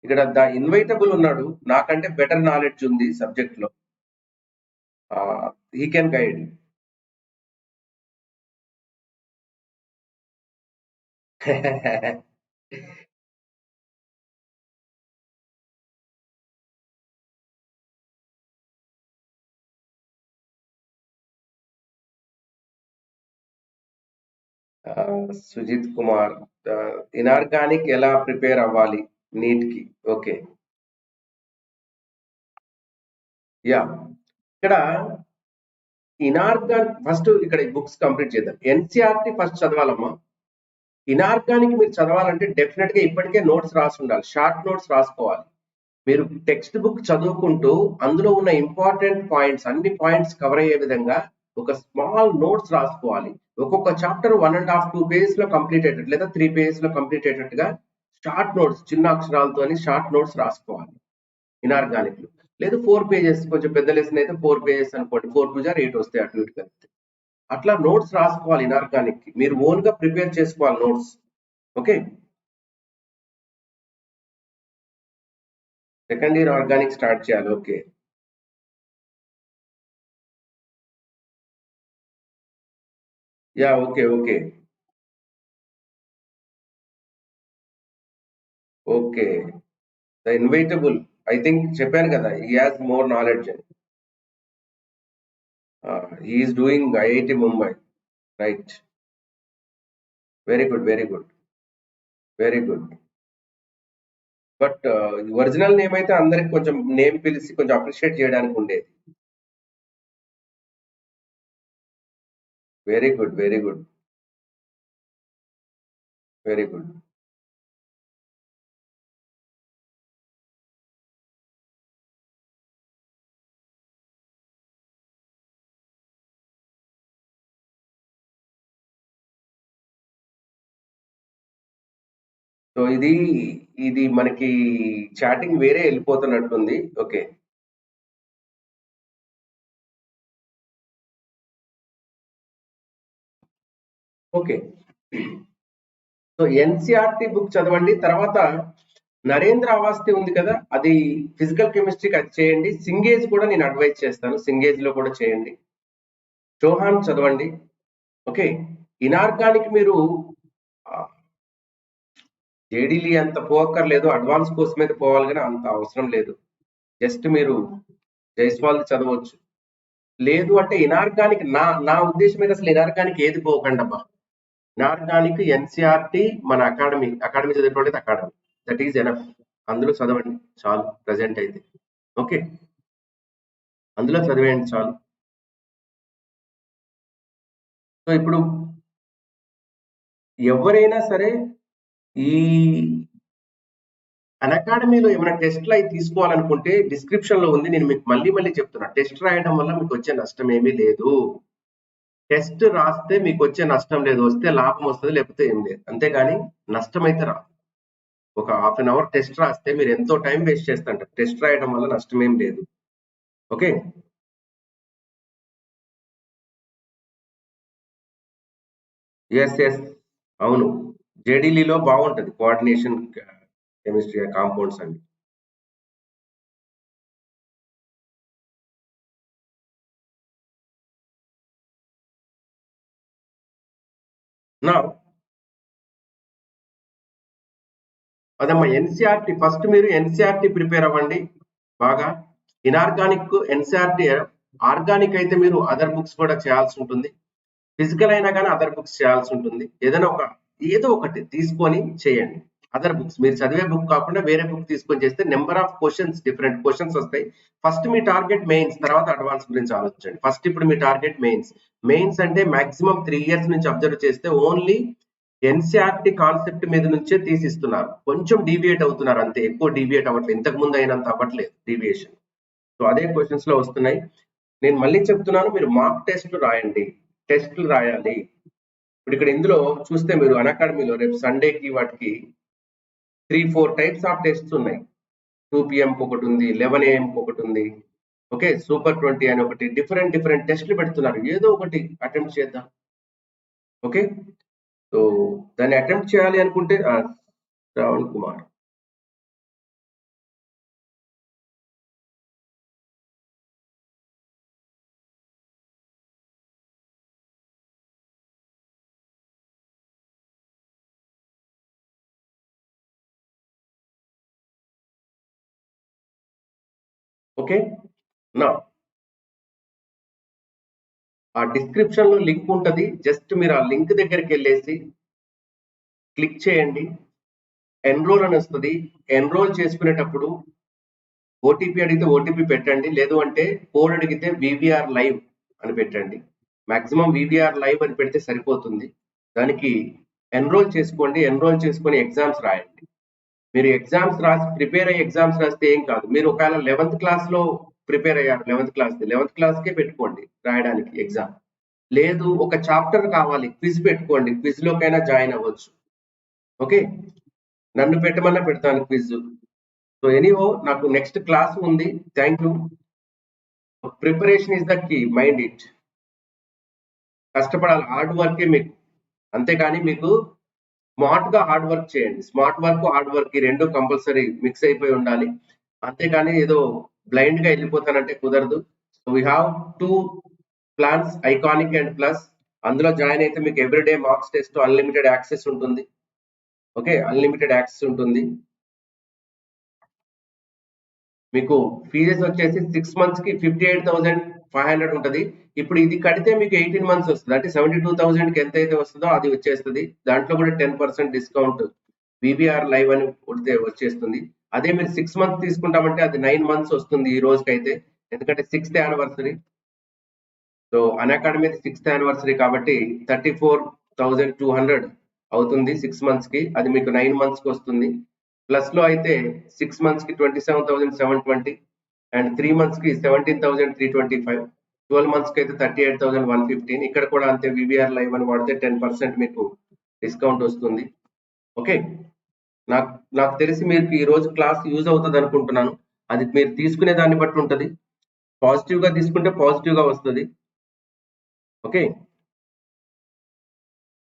A: ఇక్కడ ద ఇన్వైటబుల్ ఉన్నాడు. నాకంటే బెటర్ నాలెడ్జ్ ఉంది సబ్జెక్ట్ లో. He can guide. Sujith Kumar, inorganic ఎలా ప్రిపేర్ అవ్వాలి నీట్ కి? ఓకే. యా, ఇక్కడ ఇనార్గానిక్ ఫస్ట్ ఇక్కడ బుక్స్ కంప్లీట్ చేద్దాం. ఎన్సీఆర్టీ ఫస్ట్ చదవాలమ్మా. ఇనార్గానిక్ మీరు చదవాలంటే డెఫినెట్ గా ఇప్పటికే నోట్స్ రాసి ఉండాలి. షార్ట్ నోట్స్ రాసుకోవాలి. మీరు టెక్స్ట్ బుక్ చదువుకుంటూ అందులో ఉన్న ఇంపార్టెంట్ పాయింట్స్, అన్ని పాయింట్స్ కవర్ అయ్యే విధంగా ఒక స్మాల్ నోట్స్ రాసుకోవాలి. ఒక్కొక్క చాప్టర్ 1.5 2 పేజెస్ లో కంప్లీట్ అయ్యేటట్టు లేదా 3 పేజెస్ లో కంప్లీట్ అయ్యేటట్టుగా షార్ట్ నోట్స్, చిన్న అక్షరాలతోని షార్ట్ నోట్స్ రాసుకోవాలి ఇనార్గానిక్ లో. లేదు 4 పేజెస్, కొంచెం పెద్ద లెసన్ అయితే 4 పేజెస్ అనుకోండి. 4 2 జార్ 8 వస్తాయి అటు ఇటు కలిపితే. అట్లా నోట్స్ రాసుకోవాలి ఇనార్గానిక్ కి. మీరు ఓన్ గా ప్రిపేర్ చేసుకోవాలి notes. Okay. Second year organic start చేయాలి. Okay. Yeah, okay okay okay. The inevitable, I think చెప్పాను కదా, హీ హాస్ మోర్ నాలెడ్జ్ అని. He is doing IIT Mumbai. Right. Very good, very good, very good. But original name అయితే అందరికి కొంచెం నేమ్ పిలిచి కొంచెం అప్రిషియేట్ చేయడానికి ఉండేది. Very good, very good, very good. So ఇది ఇది మనకి చాటింగ్ వేరే వెళ్ళిపోతున్నట్టుంది. Okay. Okay. So NCERT book చదవండి. తర్వాత నరేంద్ర అవాస్తి ఉంది కదా, అది ఫిజికల్ కెమిస్ట్రీకి అది చేయండి. సింగేజ్ కూడా నేను అడ్వైజ్ చేస్తాను, సింగేజ్ లో కూడా చేయండి. చౌహాన్ చదవండి. ఓకే. ఇనార్గానిక్ మీరు జేడీలీ అంత పోక్కర్లేదు, అడ్వాన్స్ కోర్స్ మీద పోవాలి కానీ అంత అవసరం లేదు. జస్ట్ మీరు జైస్వాల్ చదవచ్చు. లేదు అంటే ఇనార్గానిక్, నా నా ఉద్దేశం మీద అసలు ఇనార్గానిక్ ఏది పోకండి అబ్బా. ఇనార్గానిక్, ఎన్సీఆర్టీ, మన అకాడమీ, అకాడమీ చదివేటోళ్ళది అకాడమీ, దట్ ఈజ్ ఎనఫ్. అందులో చదవండి చాలు ప్రజెంట్ అయితే. ఓకే. అందులో చదివేయండి చాలు. సో ఇప్పుడు ఎవరైనా సరే ఈ అకాడమీలో ఏమైనా టెస్ట్లు అవి తీసుకోవాలనుకుంటే డిస్క్రిప్షన్ లో ఉంది. నేను మీకు మళ్ళీ చెప్తున్నా, టెస్ట్ రాయడం వల్ల మీకు వచ్చే నష్టం ఏమీ లేదు. టెస్ట్ రాస్తే మీకు వచ్చే నష్టం లేదు, వస్తే లాభం వస్తుంది, లేకపోతే ఏం లేదు. అంతేగాని నష్టం అయితే రాదు. ఒక హాఫ్ అన్ అవర్ టెస్ట్ రాస్తే మీరు ఎంతో టైం వేస్ట్ చేస్తుంటారు. టెస్ట్ రాయడం వల్ల నష్టం ఏం లేదు. ఓకే, ఎస్ అవును, జేడీలీలో బాగుంటది కోఆర్డినేషన్ కెమిస్ట్రీ కాంపౌండ్స్ అండి. నా అదమ్మా ఎన్సీఆర్టీ, ఫస్ట్ మీరు ఎన్సీఆర్టీ ప్రిపేర్ అవ్వండి బాగా. ఇనార్గానిక్ ఎన్సీఆర్టీ, ఆర్గానిక్ అయితే మీరు అదర్ బుక్స్ కూడా చేయాల్సి ఉంటుంది. ఫిజికల్ అయినా కానీ అదర్ బుక్స్ చేయాల్సి ఉంటుంది. ఏదో ఒకటి తీసుకొని చేయండి. అదర్ బుక్స్ మీరు చదివే బుక్ కాకుండా వేరే బుక్ తీసుకొని చేస్తే number of questions, different questions వస్తాయి. ఫస్ట్ మీ టార్గెట్ మెయిన్స్, తర్వాత అడ్వాన్స్ గురించి ఆలోచించండి. ఫస్ట్ ఇప్పుడు మీ టార్గెట్ మెయిన్స్ అంటే మాక్సిమం 3 years నుంచి అబ్జర్వ్ చేస్తే ఓన్లీ ఎన్సీఆర్టీ కాన్సెప్ట్ మీద నుంచే తీసిస్తున్నారు. కొంచెం డీవియేట్ అవుతున్నారు అంతే, ఎక్కువ డీవియేట్ అవ్వట్లేదు. ఇంతకు ముందు అయినంత అవ్వట్లేదు డీవియేషన్. సో అదే క్వశ్చన్స్ లో వస్తున్నాయి. నేను మళ్ళీ చెప్తున్నాను, మీరు మాక్ టెస్ట్లు రాయండి, టెస్ట్లు రాయాలి. ఇప్పుడు ఇక్కడ ఇందులో చూస్తే మీరు అకాడమీలో రేపు సండేకి వాటికి 3-4 టైప్స్ ఆఫ్ టెస్ట్స్ ఉన్నాయి. 2 PM ఒకటి ఉంది, 11 AM ఒకటి ఉంది. ఓకే, సూపర్ 20 అని ఒకటి, డిఫరెంట్ టెస్ట్లు పెడుతున్నారు. ఏదో ఒకటి అటెంప్ట్ చేద్దాం. ఓకే, సో దాన్ని అటెంప్ట్ చేయాలి అనుకుంటే శ్రావణ్ కుమార్, ఓకే నా ఆ డిస్క్రిప్షన్ లో లింక్ ఉంటది. జస్ట్ మీరు ఆ లింక్ దగ్గరికి వెళ్ళేసి క్లిక్ చేయండి. ఎన్రోల్ అని వస్తుంది. ఎన్రోల్ చేసుకునేటప్పుడు ఓటీపీ అడిగితే ఓటీపీ పెట్టండి, లేదు అంటే కోడ్ అడిగితే వివిఆర్ లైవ్ అని పెట్టండి. మాక్సిమం వివిఆర్ లైవ్ అని పెడితే సరిపోతుంది. దానికి ఎన్రోల్ చేసుకోండి. ఎన్రోల్ చేసుకొని ఎగ్జామ్స్ రాయండి. మీరు ఎగ్జామ్స్ రాసి ప్రిపేర్ అయ్యి ఎగ్జామ్స్ రాస్తే ఏం కాదు. మీరు ఒకవేళ 11th క్లాస్ లో ప్రిపేర్ అయ్యారు, 11th క్లాస్కే పెట్టుకోండి రాయడానికి ఎగ్జామ్. లేదు ఒక చాప్టర్ కావాలి, క్విజ్ పెట్టుకోండి, క్విజ్ లోకైనా జాయిన్ అవ్వచ్చు. ఓకే, నన్ను పెట్టమన్నా పెడతాను క్విజ్. సో ఎనీహో, నాకు నెక్స్ట్ క్లాస్ ఉంది. Thank you. Preparation is the key, mind it. కష్టపడాలి, హార్డ్ వర్కే మీకు. అంతేగాని మీకు స్మార్ట్ గా హార్డ్ వర్క్ చేయండి. స్మార్ట్ వర్క్, హార్డ్ వర్క్ ఈ రెండు కంపల్సరీ మిక్స్ అయిపోయి ఉండాలి. అంతేగాని ఏదో బ్లైండ్ గా వెళ్ళిపోతానంటే కుదరదు. So we have 2 plans, iconic and plus. అందులో జాయిన్ అయితే మీకు everyday marks test, unlimited access ఉంటుంది. ఓకే, అన్లిమిటెడ్ యాక్సెస్ ఉంటుంది. మీకు ఫీజెస్ వచ్చేసి 6 months కి 58,500 ఉంటుంది. ఇప్పుడు ఇది కడితే మీకు 18 months వస్తుంది. అంటే 72,000 కి ఎంత అయితే వస్తుందో అది వచ్చేస్తుంది. దాంట్లో కూడా 10% డిస్కౌంట్ వివిఆర్ లైవ్ అని కొడితే వచ్చేస్తుంది. అదే మీరు 6 months తీసుకుంటామంటే అది 9 months వస్తుంది ఈ రోజుకైతే, ఎందుకంటే 6th anniversary. So academy 6th anniversary కాబట్టి 34,200 అవుతుంది 6 months కి. అది మీకు 9 months కి వస్తుంది. ప్లస్ లో అయితే 6 months కి 27,720 అండ్ 3 months కి 17,325, 12 months కి అయితే 38,115. ఇక్కడ కూడా అంతే, వివిఆర్ లైవ్ అని వాడితే 10% మీకు డిస్కౌంట్ వస్తుంది. ఓకే, నాకు తెలిసి మీకు ఈ రోజు క్లాస్ యూజ్ అవుతుంది అనుకుంటున్నాను. అది మీరు తీసుకునే దాన్ని బట్టి ఉంటుంది. పాజిటివ్ గా తీసుకుంటే పాజిటివ్ గా వస్తుంది. ఓకే,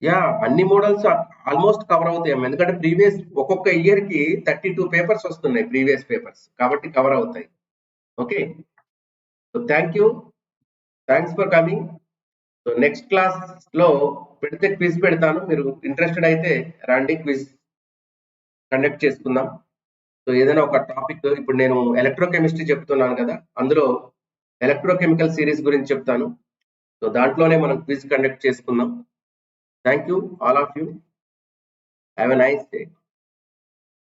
A: యా అన్ని మోడల్స్ ఆల్మోస్ట్ కవర్ అవుతాయి. ఎందుకంటే ప్రీవియస్ ఒక్కొక్క ఇయర్ కి 32 పేపర్స్ వస్తున్నాయి, ప్రీవియస్ పేపర్స్ కాబట్టి కవర్ అవుతాయి. Okay, so thanks for coming. So next class లో పెడితే క్విజ్ పెడతాను, మీరు ఇంట్రెస్టెడ్ అయితే రండి, క్విజ్ కండక్ట్ చేసుకుందాం. సో ఏదైనా ఒక టాపిక్, ఇప్పుడు నేను ఎలక్ట్రోకెమిస్ట్రీ చెప్తున్నాను కదా, అందులో ఎలక్ట్రోకెమికల్ సిరీస్ గురించి చెప్తాను. సో దాంట్లోనే మనం క్విజ్ కండక్ట్ చేసుకుందాం. Thank you all of you. Have a nice day.